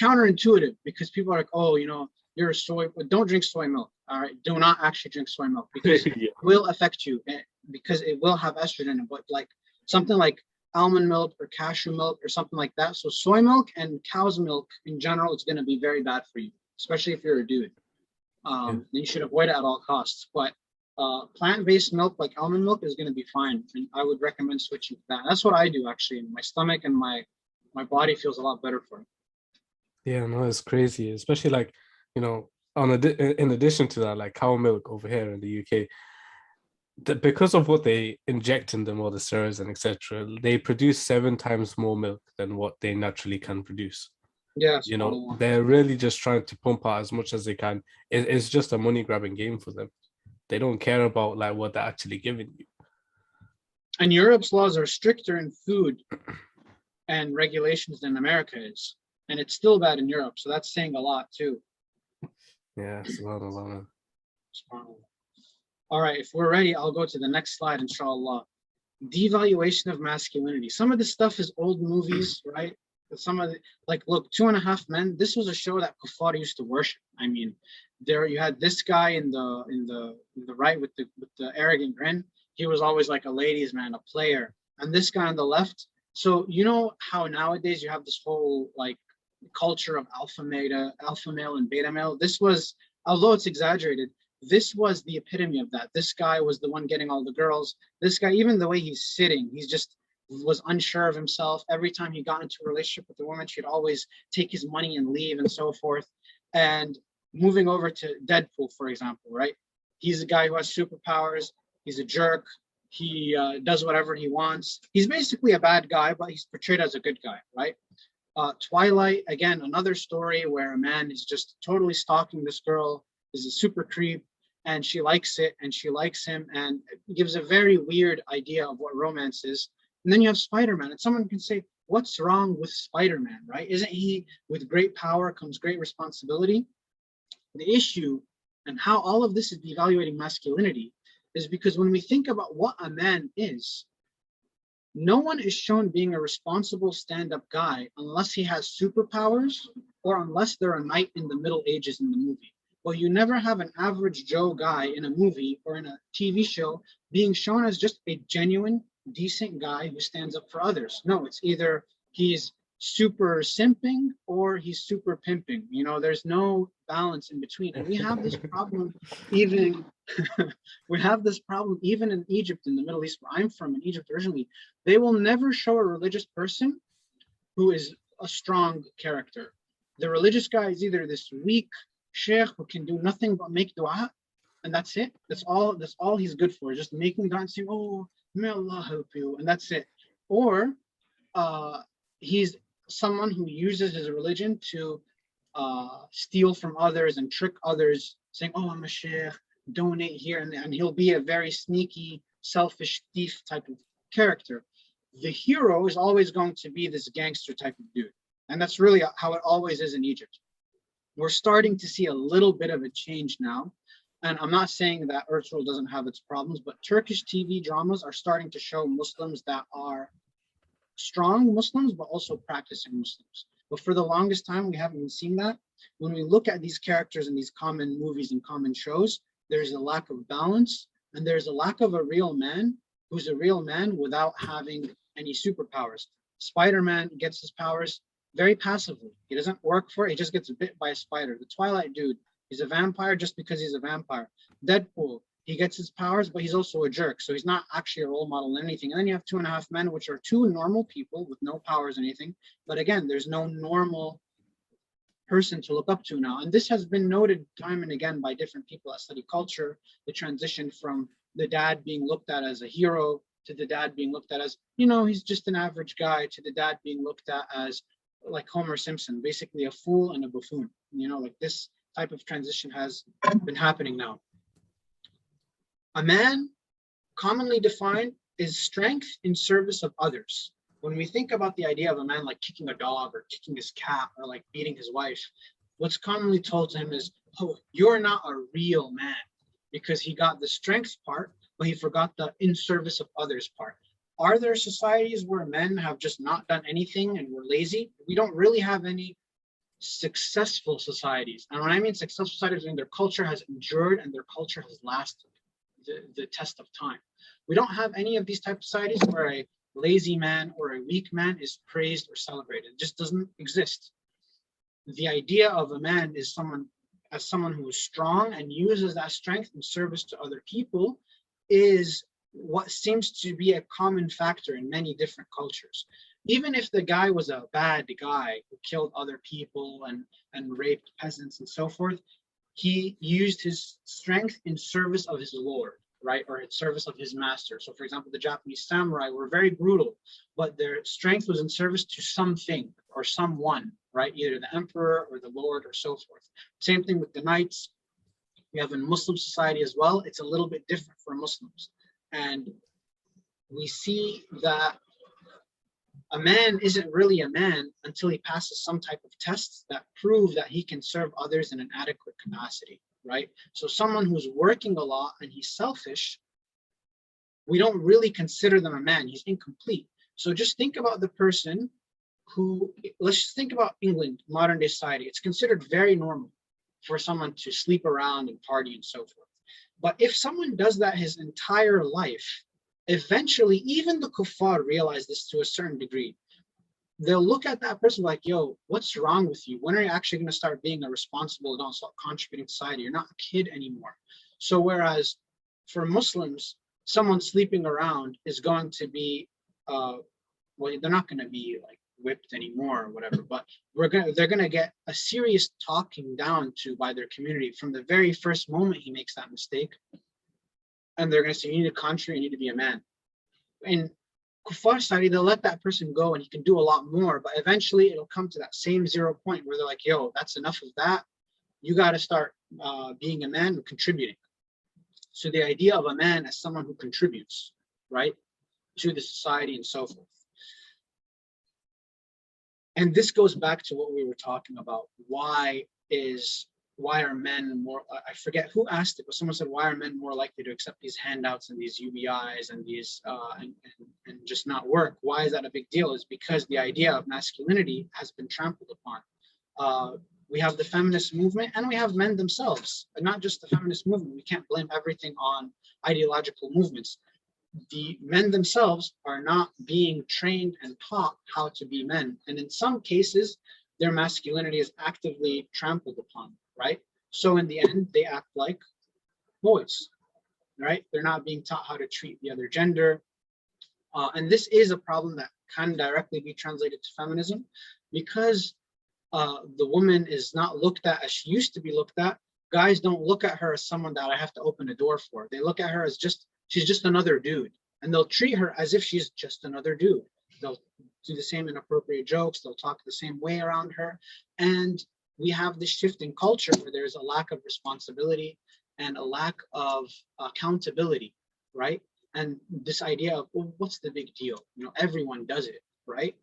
counterintuitive, because people are like, oh, you know, you're a soy, but don't drink soy milk. All right, do not actually drink soy milk, because Yeah. it will affect you, because it will have estrogen in it. But like something like almond milk or cashew milk or something like that. So soy milk and cow's milk in general, it's going to be very bad for you, especially if you're a dude. Then you should avoid it at all costs. But plant-based milk like almond milk is going to be fine, and I would recommend switching to that. That's what I do actually, and my stomach and my body feels a lot better for it. Yeah, no, it's crazy, especially like, you know, in addition to that, like cow milk over here in the UK, because of what they inject in them, all the steroids and etc., they produce 7 times more milk than what they naturally can produce. Yes, You know, they're really just trying to pump out as much as they can. It's just a money grabbing game for them. They don't care about like what they're actually giving you. and Europe's laws are stricter in food and regulations than America is, and it's still bad in Europe. So that's saying a lot too. Yeah, subhanAllah, man. All right, if we're ready, I'll go to the next slide, inshallah. Devaluation of masculinity. Some of this stuff is old movies, right? But some of the, like, look, 2.5 Men. This was a show that kuffar used to worship. I mean, there you had this guy in the right with the arrogant grin. He was always like a ladies' man, a player, and this guy on the left. So you know how nowadays you have this whole like culture of alpha male and beta male. This was, although it's exaggerated, this was the epitome of that. This guy was the one getting all the girls. This guy, even the way he's sitting, he's just was unsure of himself. Every time he got into a relationship with a woman, she'd always take his money and leave and so forth. And moving over to Deadpool, for example, right? He's a guy who has superpowers. He's a jerk. He does whatever he wants. He's basically a bad guy, but he's portrayed as a good guy, right? Twilight, again, another story where a man is just totally stalking this girl, is a super creep, and she likes it, and she likes him, and it gives a very weird idea of what romance is. And then you have Spider-Man, and someone can say, what's wrong with Spider-Man, right? Isn't he, with great power comes great responsibility? The issue and how all of this is devaluating masculinity is because when we think about what a man is, no one is shown being a responsible stand-up guy unless he has superpowers or unless they're a knight in the Middle Ages in the movie. Well, you never have an average Joe guy in a movie or in a TV show being shown as just a genuine, decent guy who stands up for others. No, it's either he's super simping or he's super pimping. You know, there's no balance in between. And we have this problem even we have this problem even in Egypt, in the Middle East, where I'm from, in Egypt originally. They will never show a religious person who is a strong character. The religious guy is either this weak sheikh who can do nothing but make dua, and that's it. That's all he's good for, just making dua and saying, oh, may Allah help you, and that's it. Or he's someone who uses his religion to steal from others and trick others, saying, oh, I'm a sheikh, donate here, and he'll be a very sneaky, selfish thief type of character. The hero is always going to be this gangster type of dude, and that's really how it always is in Egypt. We're starting to see a little bit of a change now, and I'm not saying that Ertugrul doesn't have its problems, but Turkish TV dramas are starting to show Muslims that are strong Muslims, but also practicing Muslims. But for the longest time, we haven't been seeing that. When we look at these characters in these common movies and common shows, there's a lack of balance, and there's a lack of a real man who's a real man without having any superpowers. Spider-Man gets his powers very passively. He doesn't work for it. He just gets bit by a spider. The Twilight dude He's a vampire just because he's a vampire. Deadpool, he gets his powers, but he's also a jerk. So he's not actually a role model in anything. And then you have 2.5 Men, which are two normal people with no powers or anything. But again, there's no normal person to look up to now. And this has been noted time and again by different people that study culture, the transition from the dad being looked at as a hero to the dad being looked at as, you know, he's just an average guy, to the dad being looked at as like Homer Simpson, basically a fool and a buffoon. You know, like this type of transition has been happening now. A man, commonly defined, is strength in service of others. When we think about the idea of a man like kicking a dog or kicking his cat or like beating his wife, what's commonly told to him is, oh, you're not a real man, because he got the strength part, but he forgot the in service of others part. Are there societies where men have just not done anything and were lazy? We don't really have any successful societies. And when I mean successful societies, I mean their culture has endured and their culture has lasted the test of time. We don't have any of these type of societies where a lazy man or a weak man is praised or celebrated. It just doesn't exist. The idea of a man is someone who is strong and uses that strength in service to other people is what seems to be a common factor in many different cultures. Even if the guy was a bad guy who killed other people and raped peasants and so forth, he used his strength in service of his lord, right? Or in service of his master. So for example, the Japanese samurai were very brutal, but their strength was in service to something or someone, right? Either the emperor or the lord or so forth. Same thing with the knights. We have in Muslim society as well. It's a little bit different for Muslims. And we see that a man isn't really a man until he passes some type of tests that prove that he can serve others in an adequate capacity, right? So someone who's working a lot and he's selfish, we don't really consider them a man. He's incomplete. So just think about the person who, let's just think about England, modern day society. It's considered very normal for someone to sleep around and party and so forth. But if someone does that his entire life, eventually, even the kuffar realize this to a certain degree. They'll look at that person like, yo, what's wrong with you? When are you actually going to start being a responsible adult, start contributing to society? You're not a kid anymore. So whereas for Muslims, someone sleeping around is going to be, well, they're not going to be like whipped anymore or whatever, but they're going to get a serious talking down to by their community from the very first moment he makes that mistake. And they're going to say, you need to contribute, you need to be a man. In kuffar society, they'll let that person go and he can do a lot more, but eventually it'll come to that same 0 point where they're like, yo, that's enough of that. You got to start being a man and contributing. So the idea of a man as someone who contributes, right, to the society and so forth. And this goes back to what we were talking about. Why are men more, I forget who asked it, but someone said, why are men more likely to accept these handouts and these UBIs and these and just not work? Why is that a big deal? Is because the idea of masculinity has been trampled upon. We have the feminist movement and we have men themselves, and not just the feminist movement. We can't blame everything on ideological movements. The men themselves are not being trained and taught how to be men. And in some cases, their masculinity is actively trampled upon, right? So in the end, they act like boys, right? They're not being taught how to treat the other gender. And this is a problem that can directly be translated to feminism, because the woman is not looked at as she used to be looked at. Guys don't look at her as someone that I have to open a door for. They look at her as she's just another dude. And they'll treat her as if she's just another dude. They'll do the same inappropriate jokes. They'll talk the same way around her. And we have this shift in culture where there's a lack of responsibility and a lack of accountability, right? And this idea of, well, what's the big deal? You know, everyone does it, right?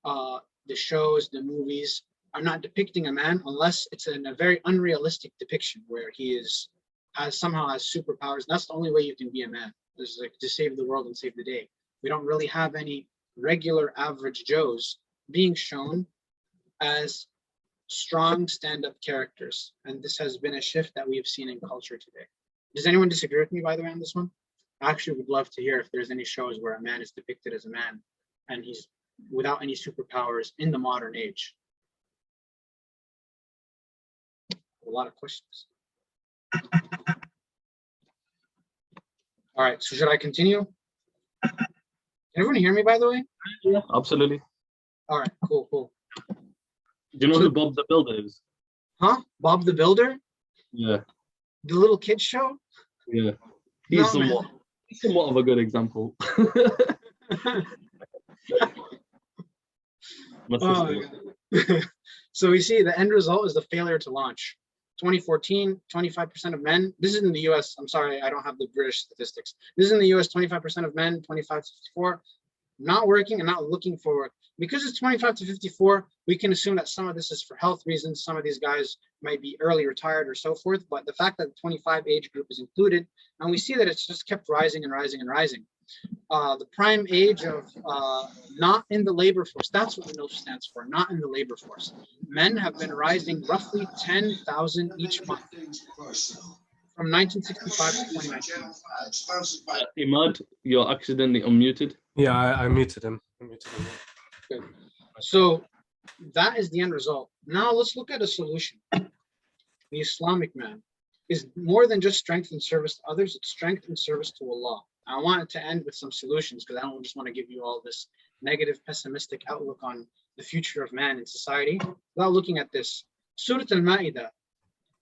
The shows, the movies are not depicting a man unless it's in a very unrealistic depiction where he somehow has superpowers. That's the only way you can be a man. Is like to save the world and save the day. We don't really have any regular average Joes being shown as strong stand-up characters. And this has been a shift that we have seen in culture today. Does anyone disagree with me, by the way, on this one? I actually would love to hear if there's any shows where a man is depicted as a man and he's without any superpowers in the modern age. lot of questions. All right, so should I continue? Can everyone hear me, by the way? Yeah, absolutely. All right, cool, cool. Do you know who Bob the Builder is? Huh? Bob the Builder? Yeah, The little kids show? yeah. No, He's man. somewhat of a good example. My Oh, sister. my God. So we see the end result is the failure to launch. 2014, 25% of men, this is in the US, I'm sorry, I don't have the British statistics. This is in the US, 25% of men, 25 to 54, not working and not looking for work. Because it's 25 to 54, we can assume that some of this is for health reasons. Some of these guys might be early retired or so forth. But the fact that the 25 age group is included, and we see that it's just kept rising and rising and rising. The prime age of not in the labor force, that's what the NILF stands for, not in the labor force. Men have been rising roughly 10,000 each month from 1965 to 2019. Imad, you're accidentally unmuted. Yeah, I muted him. Good. So that is the end result. Now let's look at a solution. The Islamic man is more than just strength and service to others, it's strength and service to Allah. I wanted to end with some solutions because I don't just want to give you all this negative, pessimistic outlook on the future of man in society without looking at this. Surah Al-Ma'idah,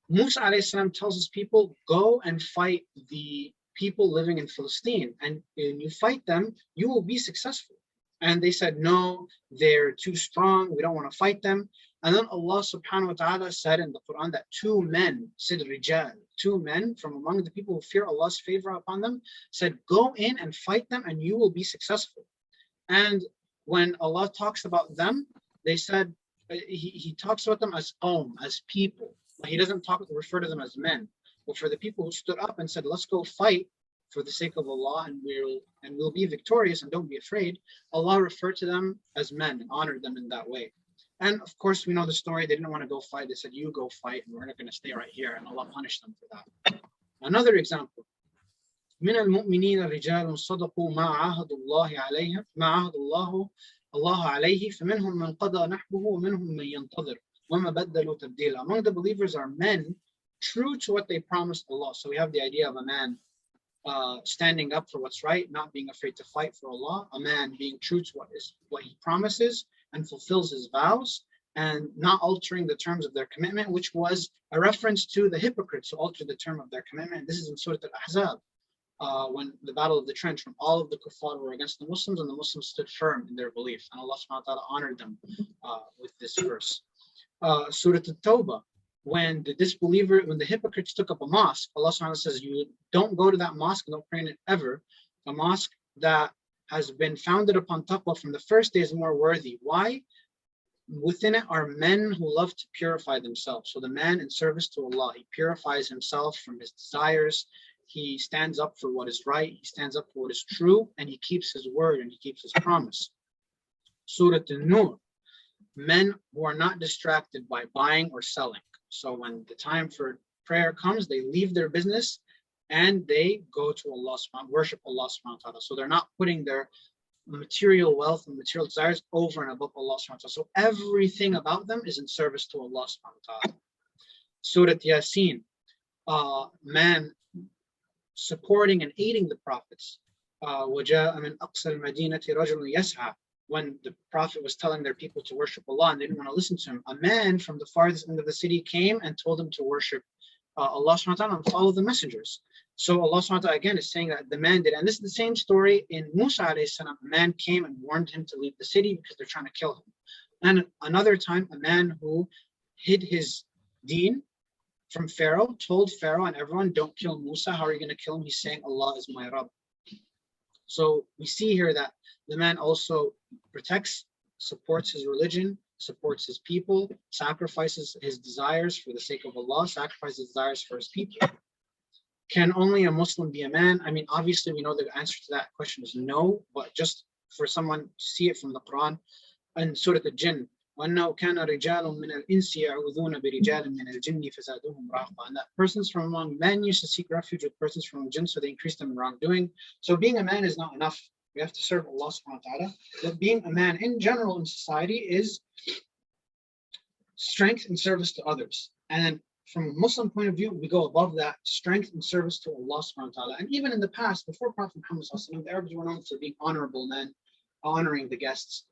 Musa alayhi salam tells his people, go and fight the people living in Palestine, and when you fight them, you will be successful. And they said, no, they're too strong, we don't want to fight them. And then Allah subhanahu wa ta'ala said in the Quran that two men, said rijal, two men from among the people who fear Allah's favor upon them, said, go in and fight them and you will be successful. And when Allah talks about them, they said, he talks about them as as people. He doesn't refer to them as men. But for the people who stood up and said, let's go fight for the sake of Allah and we'll be victorious and don't be afraid, Allah referred to them as men and honored them in that way. And of course, we know the story. They didn't want to go fight. They said, you go fight, and we're not going to stay right here. And Allah punished them for that. Another example. من المؤمنين رجال صدقوا ما عاهدوا الله عليه فمنهم من قضى نحبه ومنهم من ينتظر وما بدلوا تبديلا. Among the believers are men true to what they promised Allah. So we have the idea of a man standing up for what's right, not being afraid to fight for Allah. A man being true to what he promises and fulfills his vows, and not altering the terms of their commitment, which was a reference to the hypocrites who altered the term of their commitment. This is in Surah Al-Ahzab, when the Battle of the Trench, when all of the kuffar were against the Muslims, and the Muslims stood firm in their belief, and Allah subhanahu wa ta'ala honored them with this verse. Surah At-Tawbah, when the hypocrites took up a mosque, Allah subhanahu wa ta'ala says, you don't go to that mosque and don't pray in it ever. A mosque that has been founded upon taqwa from the first day is more worthy. Why? Within it are men who love to purify themselves. So the man in service to Allah, he purifies himself from his desires. He stands up for what is right. He stands up for what is true, and he keeps his word and he keeps his promise. Surah An-Nur, men who are not distracted by buying or selling. So when the time for prayer comes, they leave their business and they go to Allah, worship Allah subhanahu wa ta'ala. So they're not putting their material wealth and material desires over and above Allah subhanahu wa ta'ala. So everything about them is in service to Allah subhanahu wa ta'ala. Surah Yasin, man supporting and aiding the prophets. وَجَاءَ مِنْ أَقْصَى الْمَدِينَةِ رَجُلٌ يَسْعَى. When the prophet was telling their people to worship Allah and they didn't want to listen to him, a man from the farthest end of the city came and told them to worship Allah subhanahu wa ta'ala and follow the messengers. So Allah subhanahu wa ta'ala again is saying that the man did, and this is the same story in Musa alayhi salam. A man came and warned him to leave the city because they're trying to kill him. And another time, a man who hid his deen from Pharaoh told Pharaoh and everyone, don't kill Musa. How are you going to kill him? He's saying, Allah is my Rabb. So we see here that the man also protects, supports his religion, supports his people, sacrifices his desires for the sake of Allah, sacrifices his desires for his people. Can only a Muslim be a man? I mean, obviously we know the answer to that question is no, but just for someone to see it from the Quran, and Surah Al-Jinn, وَأَنَّهُ كَانَ رِجَالٌ مِّنَ الْإِنسِ يَعُوذُونَ بِرِجَالٍ مِّنَ الْجِنِّ فَزَادُوهُمْ رَهْبًا. And that persons from among men used to seek refuge with persons from jinn, so they increased them in wrongdoing. So being a man is not enough. We have to serve Allah subhanahu wa ta'ala. But being a man in general in society is strength and service to others. And then from a Muslim point of view, we go above that, strength and service to Allah subhanahu wa ta'ala. And even in the past, before Prophet Muhammad sallallahu alaihi wasallam, the Arabs were known for being honorable men, honoring the guests.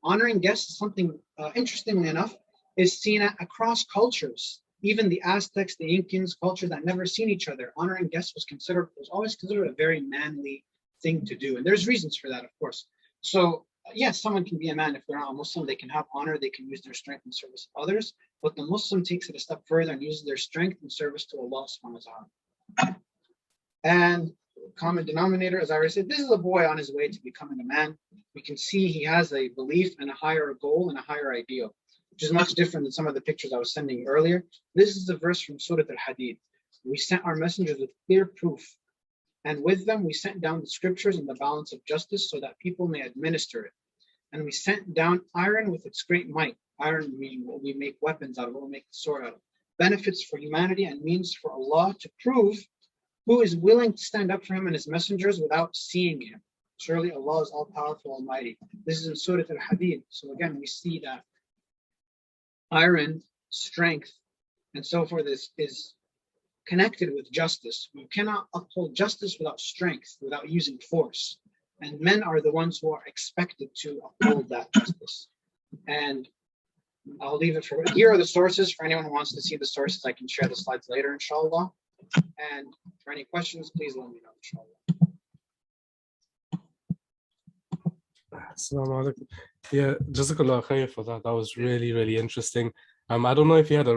Honoring guests is something, interestingly enough, is seen across cultures. Even the Aztecs, the Incans, cultures that never seen each other, honoring guests was always considered a very manly thing to do. And there's reasons for that, of course. So yes, someone can be a man if they're not a Muslim, they can have honor, they can use their strength in service of others, but the Muslim takes it a step further and uses their strength in service to Allah subhanahu wa ta'ala. And common denominator, as I already said, this is a boy on his way to becoming a man. We can see he has a belief and a higher goal and a higher ideal, which is much different than some of the pictures I was sending earlier. This is a verse from Surah Al-Hadid. We sent our messengers with clear proof, and with them we sent down the scriptures and the balance of justice so that people may administer it. And we sent down iron with its great might. Iron meaning what we make weapons out of, what we make the sword out of. Benefits for humanity and means for Allah to prove who is willing to stand up for him and his messengers without seeing him. Surely Allah is all-powerful, almighty. This is in Surah Al-Hadid. So again, we see that iron, strength, and so forth is connected with justice. You cannot uphold justice without strength, without using force. And men are the ones who are expected to uphold that justice. And I'll leave it for, here are the sources. For anyone who wants to see the sources, I can share the slides later, inshallah. And for any questions, please let me know, inshallah. Assalamu alaikum. Yeah, Jazakallah khair for that. That was really, really interesting. I don't know if you had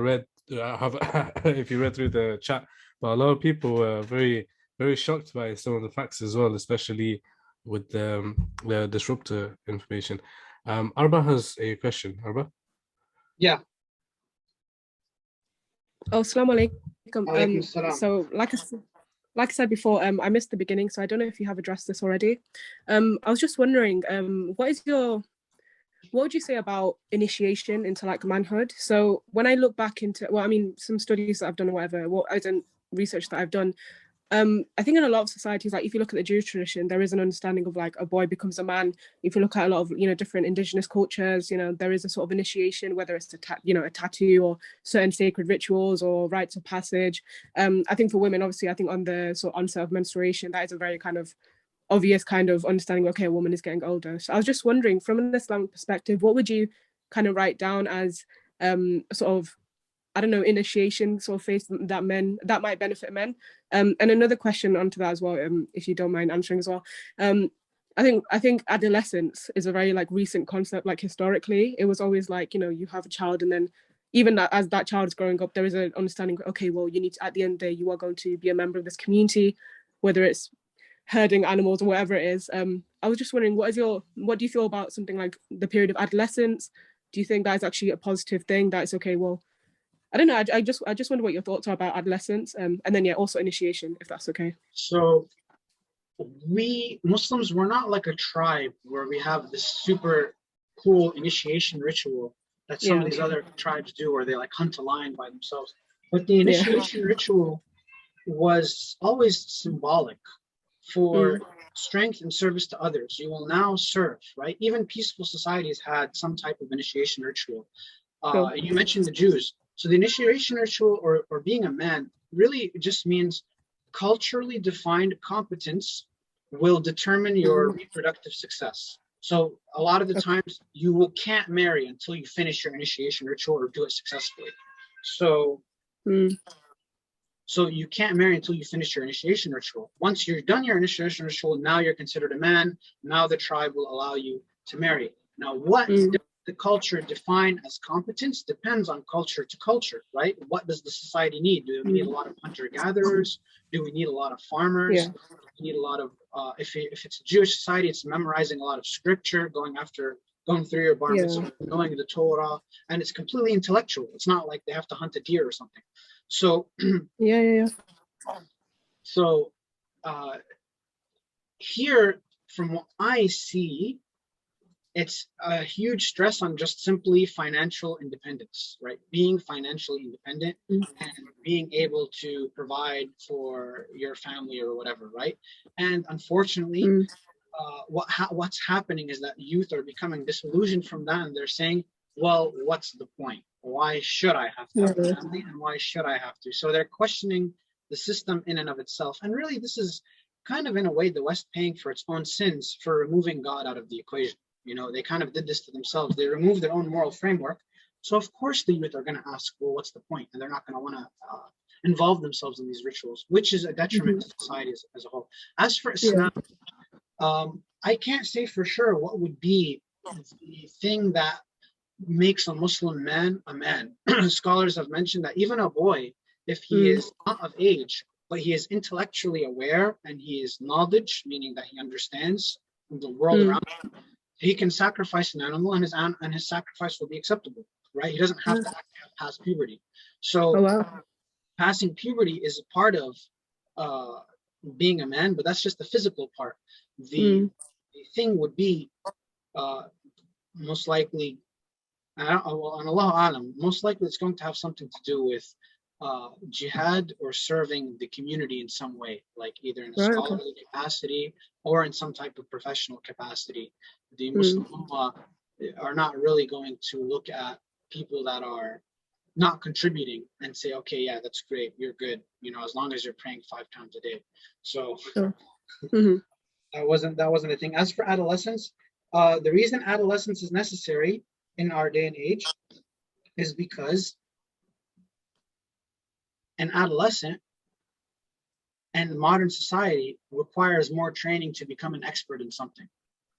if you read through the chat, but a lot of people were very, very shocked by some of the facts as well, especially with the disruptor information. Arba has a question. Arba? Yeah. Oh, assalamu alaikum. Alaikum salam. So like I said before, I missed the beginning, so I don't know if you have addressed this already. I was just wondering, what would you say about initiation into like manhood? So when I look back into, well, I mean, some studies that I've done or whatever, research that I've done, I think in a lot of societies, like if you look at the Jewish tradition, there is an understanding of like a boy becomes a man. If you look at a lot of, different indigenous cultures, there is a sort of initiation, whether it's a tattoo or certain sacred rituals or rites of passage. I think for women, obviously, I think on the sort of onset of menstruation, that is a very kind of obvious kind of understanding, okay, a woman is getting older. So I was just wondering, from an Islamic perspective, what would you kind of write down as sort of, I don't know, initiation sort of phase that might benefit men? And another question onto that as well, if you don't mind answering as well. I think adolescence is a very like recent concept. Like historically, it was always like, you have a child, and then even as that child is growing up, there is an understanding, okay, well, you need to, at the end of the day, you are going to be a member of this community, whether it's herding animals or whatever it is. I was just wondering, what do you feel about something like the period of adolescence? Do you think that is actually a positive thing, that it's okay? Well, I don't know. I just wonder what your thoughts are about adolescence, and then also initiation, if that's okay. So we Muslims, we're not like a tribe where we have this super cool initiation ritual that some of these other tribes do, where they like hunt a lion by themselves. But the initiation ritual was always symbolic for strength and service to others. You will now serve, right? Even peaceful societies had some type of initiation ritual. You mentioned the Jews. So the initiation ritual or being a man really just means culturally defined competence will determine your reproductive success. So a lot of the times you can't marry until you finish your initiation ritual or do it successfully. So you can't marry until you finish your initiation ritual. Once you're done your initiation ritual, now you're considered a man. Now the tribe will allow you to marry. Now what the culture define as competence depends on culture to culture, right? What does the society need? Do we need a lot of hunter-gatherers? Do we need a lot of farmers? Do we need a lot of, if it's a Jewish society, it's memorizing a lot of scripture, going through your bar mitzvah, knowing the Torah, and it's completely intellectual. It's not like they have to hunt a deer or something. So So here, from what I see, it's a huge stress on just simply financial independence, right? Being financially independent and being able to provide for your family or whatever, right? And unfortunately, what's happening is that youth are becoming disillusioned from that, and they're saying, well, what's the point? Why should I have to have a Yeah. family, and why should I have to? So they're questioning the system in and of itself. And really, this is kind of, in a way, the West paying for its own sins for removing God out of the equation. You know, they kind of did this to themselves. They removed their own moral framework. So of course the youth are going to ask, well, what's the point? And they're not going to want to involve themselves in these rituals, which is a detriment to society as a whole. As for Islam, I can't say for sure what would be the thing that makes a Muslim man a man. Scholars have mentioned that even a boy, if he is not of age, but he is intellectually aware and he is knowledge, meaning that he understands the world around him, he can sacrifice an animal, and his sacrifice will be acceptable, right? He doesn't have to pass puberty. So Oh wow. passing puberty is a part of being a man, but that's just the physical part. The thing would be most likely, and Allah Alam, most likely it's going to have something to do with jihad or serving the community in some way, like either in a scholarly capacity or in some type of professional capacity. The Muslim Ummah are not really going to look at people that are not contributing and say, okay, yeah, that's great, you're good, you know, as long as you're praying 5 times a day. So that wasn't a thing. As for adolescence, the reason adolescence is necessary in our day and age is because an adolescent and modern society requires more training to become an expert in something.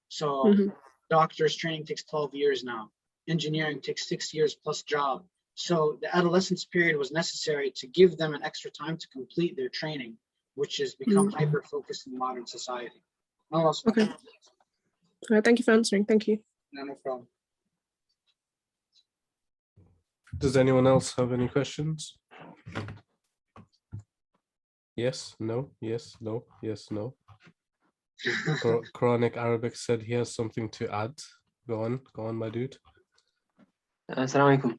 So doctor's training takes 12 years now. Engineering takes 6 years plus job. So the adolescence period was necessary to give them an extra time to complete their training, which has become hyper-focused in modern society. Okay. All right, thank you for answering. Thank you. No problem. Does anyone else have any questions? Yes, no, yes, no, yes, no. Quranic Arabic said he has something to add. Go on, my dude. Assalamu alaikum.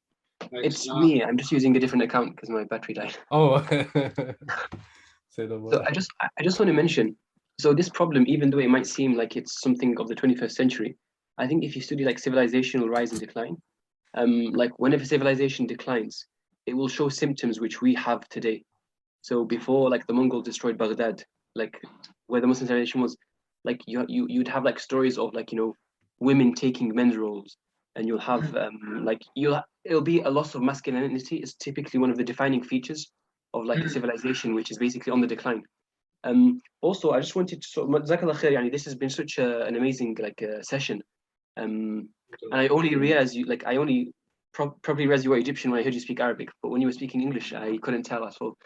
It's me. I'm just using a different account because my battery died. Oh, say the word. So I just want to mention, so this problem, even though it might seem like it's something of the 21st century, I think if you study like civilizational rise and decline, like whenever civilization declines, it will show symptoms which we have today. So before, like the Mongols destroyed Baghdad, like where the Muslim civilization was, like you'd have like stories of like, you know, women taking men's roles, and you'll have it'll be a loss of masculinity is typically one of the defining features of like a civilization which is basically on the decline. Also, I just wanted to Jazakallah khair, yani, this has been such an amazing like session, and I only realized probably realized you were Egyptian when I heard you speak Arabic, but when you were speaking English, I couldn't tell at all.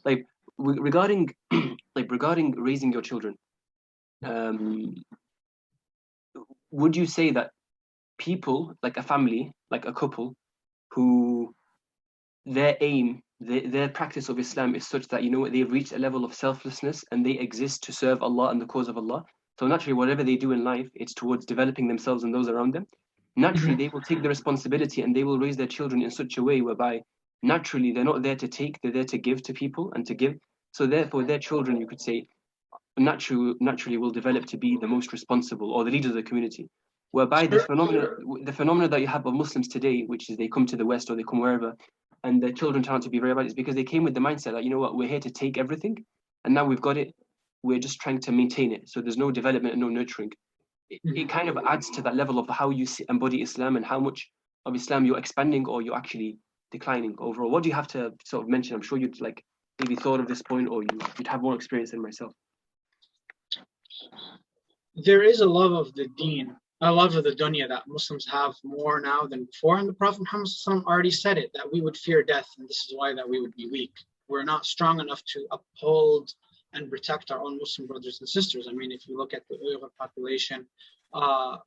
Like regarding raising your children, would you say that people, like a family, like a couple, who their aim, their practice of Islam is such that, you know, they've reached a level of selflessness and they exist to serve Allah and the cause of Allah. So naturally, whatever they do in life, it's towards developing themselves and those around them. Naturally, they will take the responsibility and they will raise their children in such a way whereby naturally they're not there to take, they're there to give to people and to give. So therefore, their children, you could say, naturally will develop to be the most responsible or the leaders of the community. Whereby the phenomena that you have of Muslims today, which is they come to the West or they come wherever, and their children turn out to be very bad, is because they came with the mindset that, you know what, we're here to take everything, and now we've got it, we're just trying to maintain it. So there's no development and no nurturing. It kind of adds to that level of how you embody Islam and how much of Islam you're expanding or you're actually declining overall. What do you have to sort of mention? I'm sure you'd like maybe thought of this point, or you'd have more experience than myself. There is a love of the deen, a love of the dunya that Muslims have more now than before. And the Prophet Muhammad already said it, that we would fear death, and this is why that we would be weak. We're not strong enough to uphold and protect our own Muslim brothers and sisters. I mean, if you look at the Uyghur population,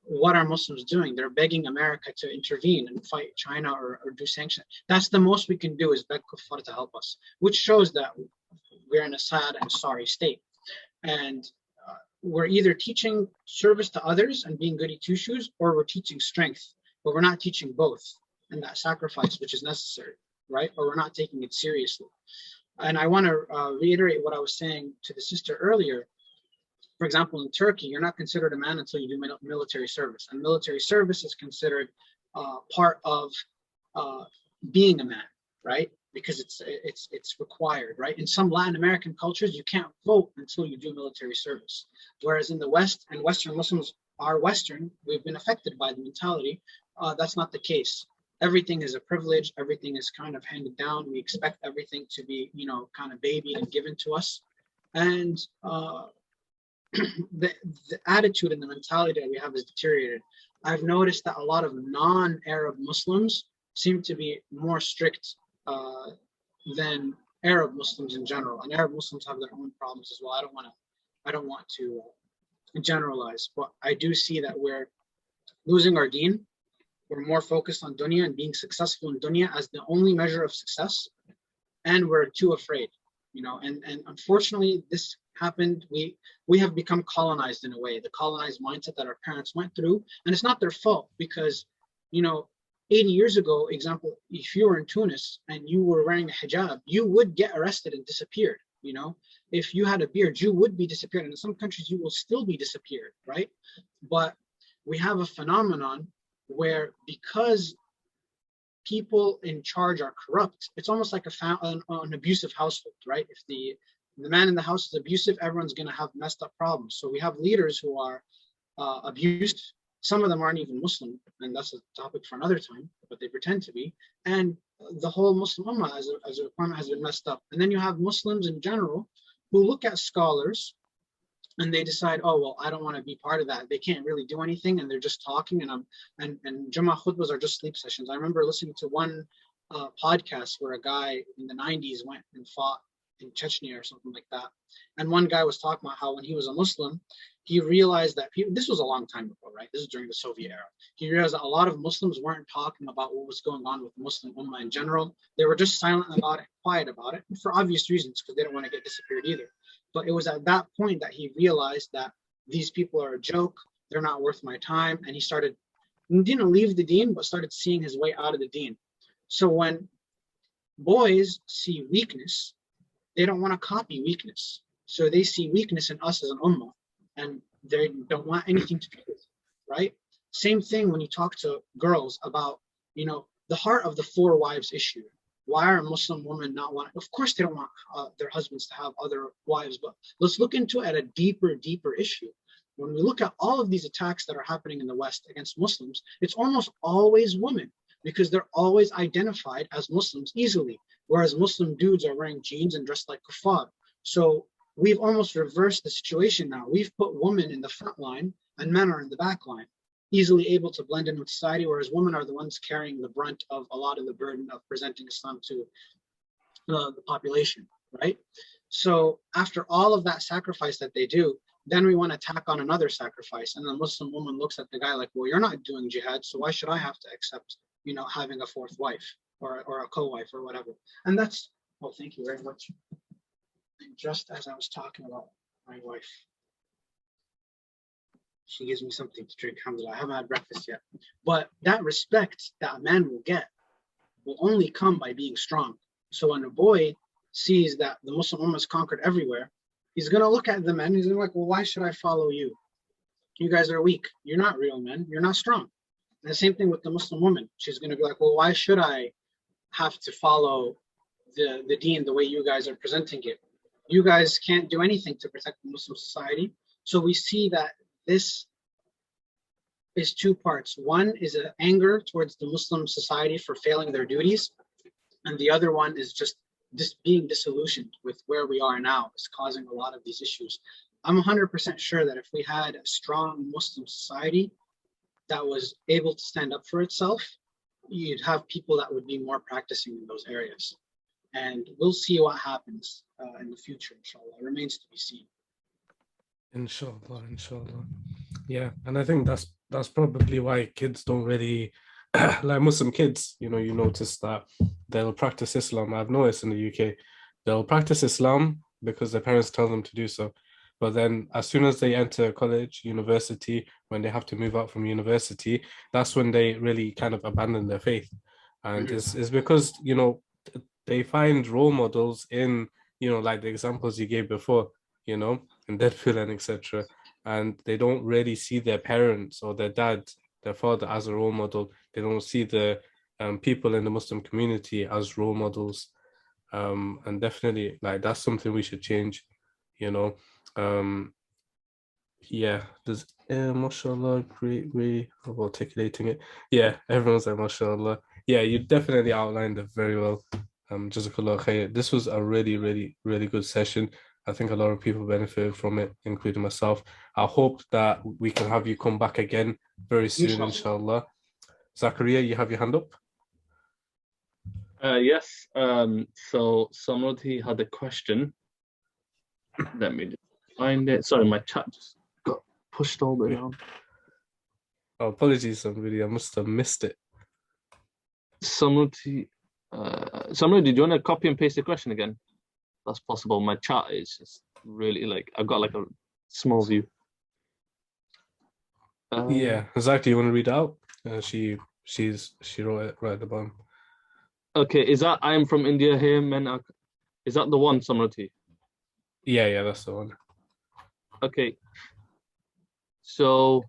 what are Muslims doing? They're begging America to intervene and fight China or do sanctions. That's the most we can do, is beg kuffar to help us, which shows that we're in a sad and sorry state. And we're either teaching service to others and being goody two-shoes, or we're teaching strength, but we're not teaching both and that sacrifice which is necessary, right? Or we're not taking it seriously. And I want to reiterate what I was saying to the sister earlier. For example, in Turkey, you're not considered a man until you do military service, and military service is considered part of being a man, right? Because it's required, right? In some Latin American cultures, you can't vote until you do military service. Whereas in the West, and Western Muslims are Western, we've been affected by the mentality. That's not the case. Everything is a privilege. Everything is kind of handed down. We expect everything to be, kind of babied and given to us. And the attitude and the mentality that we have is deteriorated. I've noticed that a lot of non-Arab Muslims seem to be more strict than Arab Muslims in general, and Arab Muslims have their own problems as well. I don't want to generalize, but I do see that we're losing our deen. We're more focused on dunya and being successful in dunya as the only measure of success, and we're too afraid, And unfortunately, this happened. We have become colonized in a way, the colonized mindset that our parents went through, and it's not their fault because, 80 years ago, example, if you were in Tunis and you were wearing a hijab, you would get arrested and disappeared. If you had a beard, you would be disappeared. And in some countries, you will still be disappeared, right? But we have a phenomenon where because people in charge are corrupt, it's almost like an abusive household, right? If the man in the house is abusive, everyone's going to have messed up problems. So we have leaders who are abused. Some of them aren't even Muslim, and that's a topic for another time, but they pretend to be. And the whole Muslim Ummah as a requirement has been messed up. And then you have Muslims in general who look at scholars and they decide, oh, well, I don't want to be part of that. They can't really do anything, and they're just talking. And Jummah khutbas are just sleep sessions. I remember listening to one podcast where a guy in the 90s went and fought in Chechnya or something like that. And one guy was talking about how when he was a Muslim, he realized that this was a long time ago, right? This is during the Soviet era. He realized that a lot of Muslims weren't talking about what was going on with the Muslim Ummah in general. They were just silent about it, quiet about it, for obvious reasons, because they don't want to get disappeared either. But it was at that point that he realized that these people are a joke, they're not worth my time, and he didn't leave the deen, but started seeing his way out of the deen. So when boys see weakness, they don't want to copy weakness. So they see weakness in us as an ummah, and they don't want anything to do with it, right? Same thing when you talk to girls about, the heart of the 4 wives issue. Why are Muslim women not wanting? Of course, they don't want their husbands to have other wives, but let's look into it at a deeper issue. When we look at all of these attacks that are happening in the West against Muslims, it's almost always women because they're always identified as Muslims easily, whereas Muslim dudes are wearing jeans and dressed like kuffar. So we've almost reversed the situation now. We've put women in the front line and men are in the back line, easily able to blend in with society, whereas women are the ones carrying the brunt of a lot of the burden of presenting Islam to the population, right? So after all of that sacrifice that they do, then we want to tack on another sacrifice. And the Muslim woman looks at the guy like, well, you're not doing jihad, so why should I have to accept, having a 4th wife or a co-wife or whatever? And that's, oh, thank you very much. And just as I was talking about my wife, she gives me something to drink. Alhamdulillah. I haven't had breakfast yet. But that respect that a man will get will only come by being strong. So when a boy sees that the Muslim Ummah is conquered everywhere, he's going to look at the men. He's going to be like, well, why should I follow you? You guys are weak. You're not real men. You're not strong. And the same thing with the Muslim woman. She's going to be like, well, why should I have to follow the deen the way you guys are presenting it? You guys can't do anything to protect the Muslim society. So we see that this is 2 parts. One is an anger towards the Muslim society for failing their duties. And the other one is just being disillusioned with where we are now is causing a lot of these issues. I'm 100% sure that if we had a strong Muslim society that was able to stand up for itself, you'd have people that would be more practicing in those areas. And we'll see what happens in the future, inshallah. It remains to be seen. Inshallah. Yeah, and I think that's probably why kids don't really like Muslim kids, you notice that they'll practice Islam. I've noticed in the UK, they'll practice Islam because their parents tell them to do so. But then as soon as they enter college, university, when they have to move out from university, that's when they really kind of abandon their faith. And it's because, they find role models in, like the examples you gave before, in Deadpool and etc. And they don't really see their parents or their dad their father as a role model. They don't see the people in the Muslim community as role models. And definitely, like, that's something we should change, you know. Yeah, there's mashallah, great way of articulating it. Yeah, everyone's like mashallah. Yeah, you definitely outlined it very well. Jazakallah khair. This was a really, really, really good session. I think a lot of people benefited from it, including myself. I hope that we can have you come back again very soon, inshallah. Zakaria, you have your hand up? Yes. So Samruddhi had a question. Let me just find it. Sorry, my chat just got pushed all the way down. Oh, apologies, somebody. I must have missed it. Samruddhi, did you want to copy and paste the question again? That's possible. My chat is just really like, I've got like a small view. Yeah, exactly. You want to read out? She wrote it right at the bottom. Okay, is that I'm from India here, men are, is that the one, Samruddhi? Yeah, that's the one. Okay. So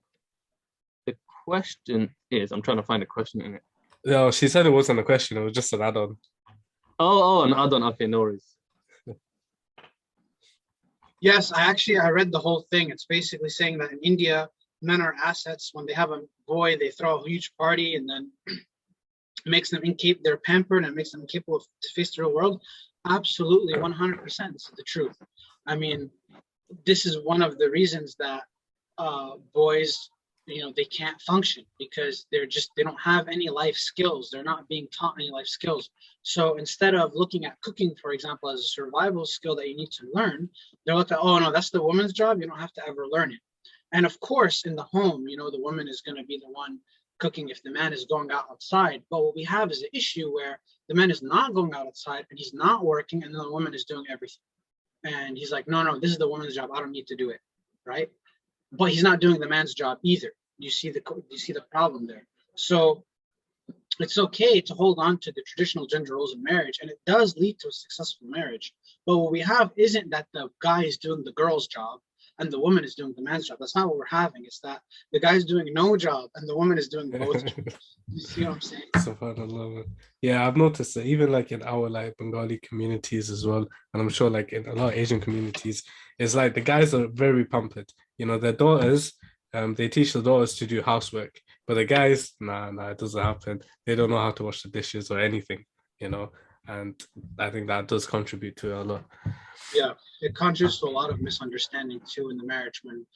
the question is, I'm trying to find a question in it. No, she said it wasn't a question, it was just an add-on. Oh, an add-on. Okay, no worries. Yes, I read the whole thing. It's basically saying that in India, men are assets. When they have a boy, they throw a huge party, and then makes them they're pampered and makes them capable to face the real world. Absolutely, 100%. This is the truth. I mean, this is one of the reasons that boys, they can't function, because they don't have any life skills. They're not being taught any life skills. So instead of looking at cooking, for example, as a survival skill that you need to learn, they're looking at, oh no, that's the woman's job. You don't have to ever learn it. And of course, in the home, the woman is going to be the one cooking if the man is going out outside. But what we have is an issue where the man is not going out outside and he's not working, and then the woman is doing everything. And he's like, no, this is the woman's job. I don't need to do it, right? But he's not doing the man's job either. You see the problem there. So it's okay to hold on to the traditional gender roles in marriage, and it does lead to a successful marriage. But what we have isn't that the guy is doing the girl's job and the woman is doing the man's job. That's not what we're having. It's that the guy's doing no job and the woman is doing both jobs. You see what I'm saying? SubhanAllah. Yeah, I've noticed that even like in our like Bengali communities as well, and I'm sure like in a lot of Asian communities, it's like the guys are very pampered. Their daughters, they teach the daughters to do housework, but the guys, nah, it doesn't happen. They don't know how to wash the dishes or anything, and I think that does contribute to it a lot. Yeah, it contributes to a lot of misunderstanding too in the marriage. When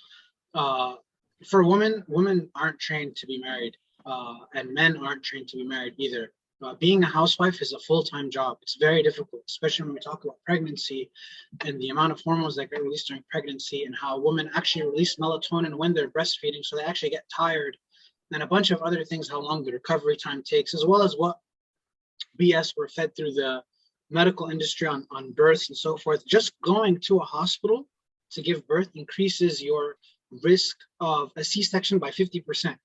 for women aren't trained to be married, and men aren't trained to be married either. Being a housewife is a full-time job. It's very difficult, especially when we talk about pregnancy and the amount of hormones that get released during pregnancy, and how women actually release melatonin when they're breastfeeding, so they actually get tired, and a bunch of other things, how long the recovery time takes, as well as what BS we're fed through the medical industry on births and so forth. Just going to a hospital to give birth increases your risk of a C-section by 50%.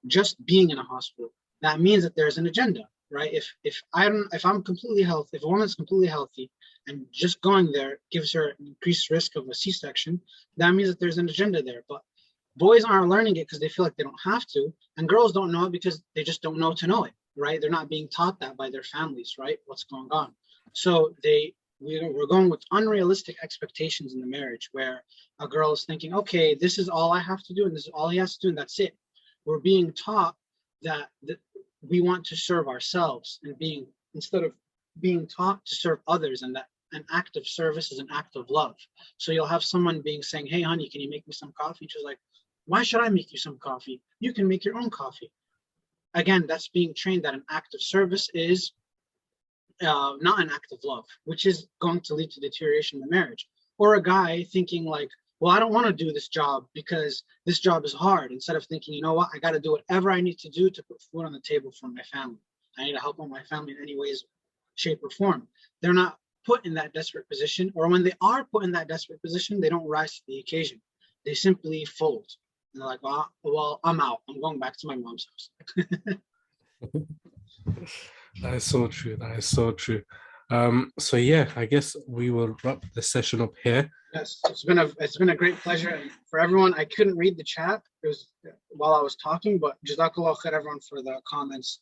Just being in a hospital. That means that there's an agenda, right? If I'm completely healthy, if a woman's completely healthy and just going there gives her an increased risk of a C-section, that means that there's an agenda there. But boys aren't learning it because they feel like they don't have to, and girls don't know it because they just don't know to know it, right? They're not being taught that by their families, right? What's going on. So we're going with unrealistic expectations in the marriage, where a girl is thinking, okay, this is all I have to do, and this is all he has to do, and that's it. We're being taught that we want to serve ourselves, and instead of being taught to serve others, and that an act of service is an act of love. So you'll have someone saying, hey honey, can you make me some coffee? She's like, why should I make you some coffee? You can make your own coffee. Again, that's being trained that an act of service is not an act of love, which is going to lead to deterioration in the marriage. Or a guy thinking like, well, I don't want to do this job because this job is hard, instead of thinking, you know what, I got to do whatever I need to do to put food on the table for my family. I need to help out my family in any ways, shape, or form. They're not put in that desperate position, or when they are put in that desperate position, they don't rise to the occasion. They simply fold. And they're like, well, I'm out. I'm going back to my mom's house. That is so true. So yeah, I guess we will wrap the session up here. Yes, it's been a great pleasure. And for everyone, I couldn't read the chat. It was while I was talking, but Jazakallah khair everyone for the comments.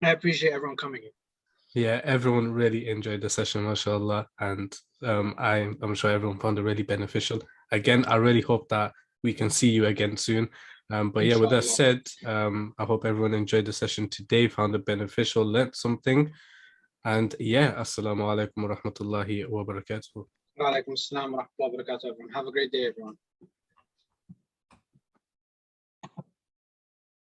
I appreciate everyone coming in. Yeah, everyone really enjoyed the session, mashallah, and I'm sure everyone found it really beneficial. Again, I really hope that we can see you again soon. But yeah, with that said, I hope everyone enjoyed the session today, found it beneficial, learned something. And yeah, assalamu alaikum wa rahmatullahi wa barakatuh. Wa alaikum assalam wa rahmatullahi wa barakatuh, everyone. Have a great day, everyone.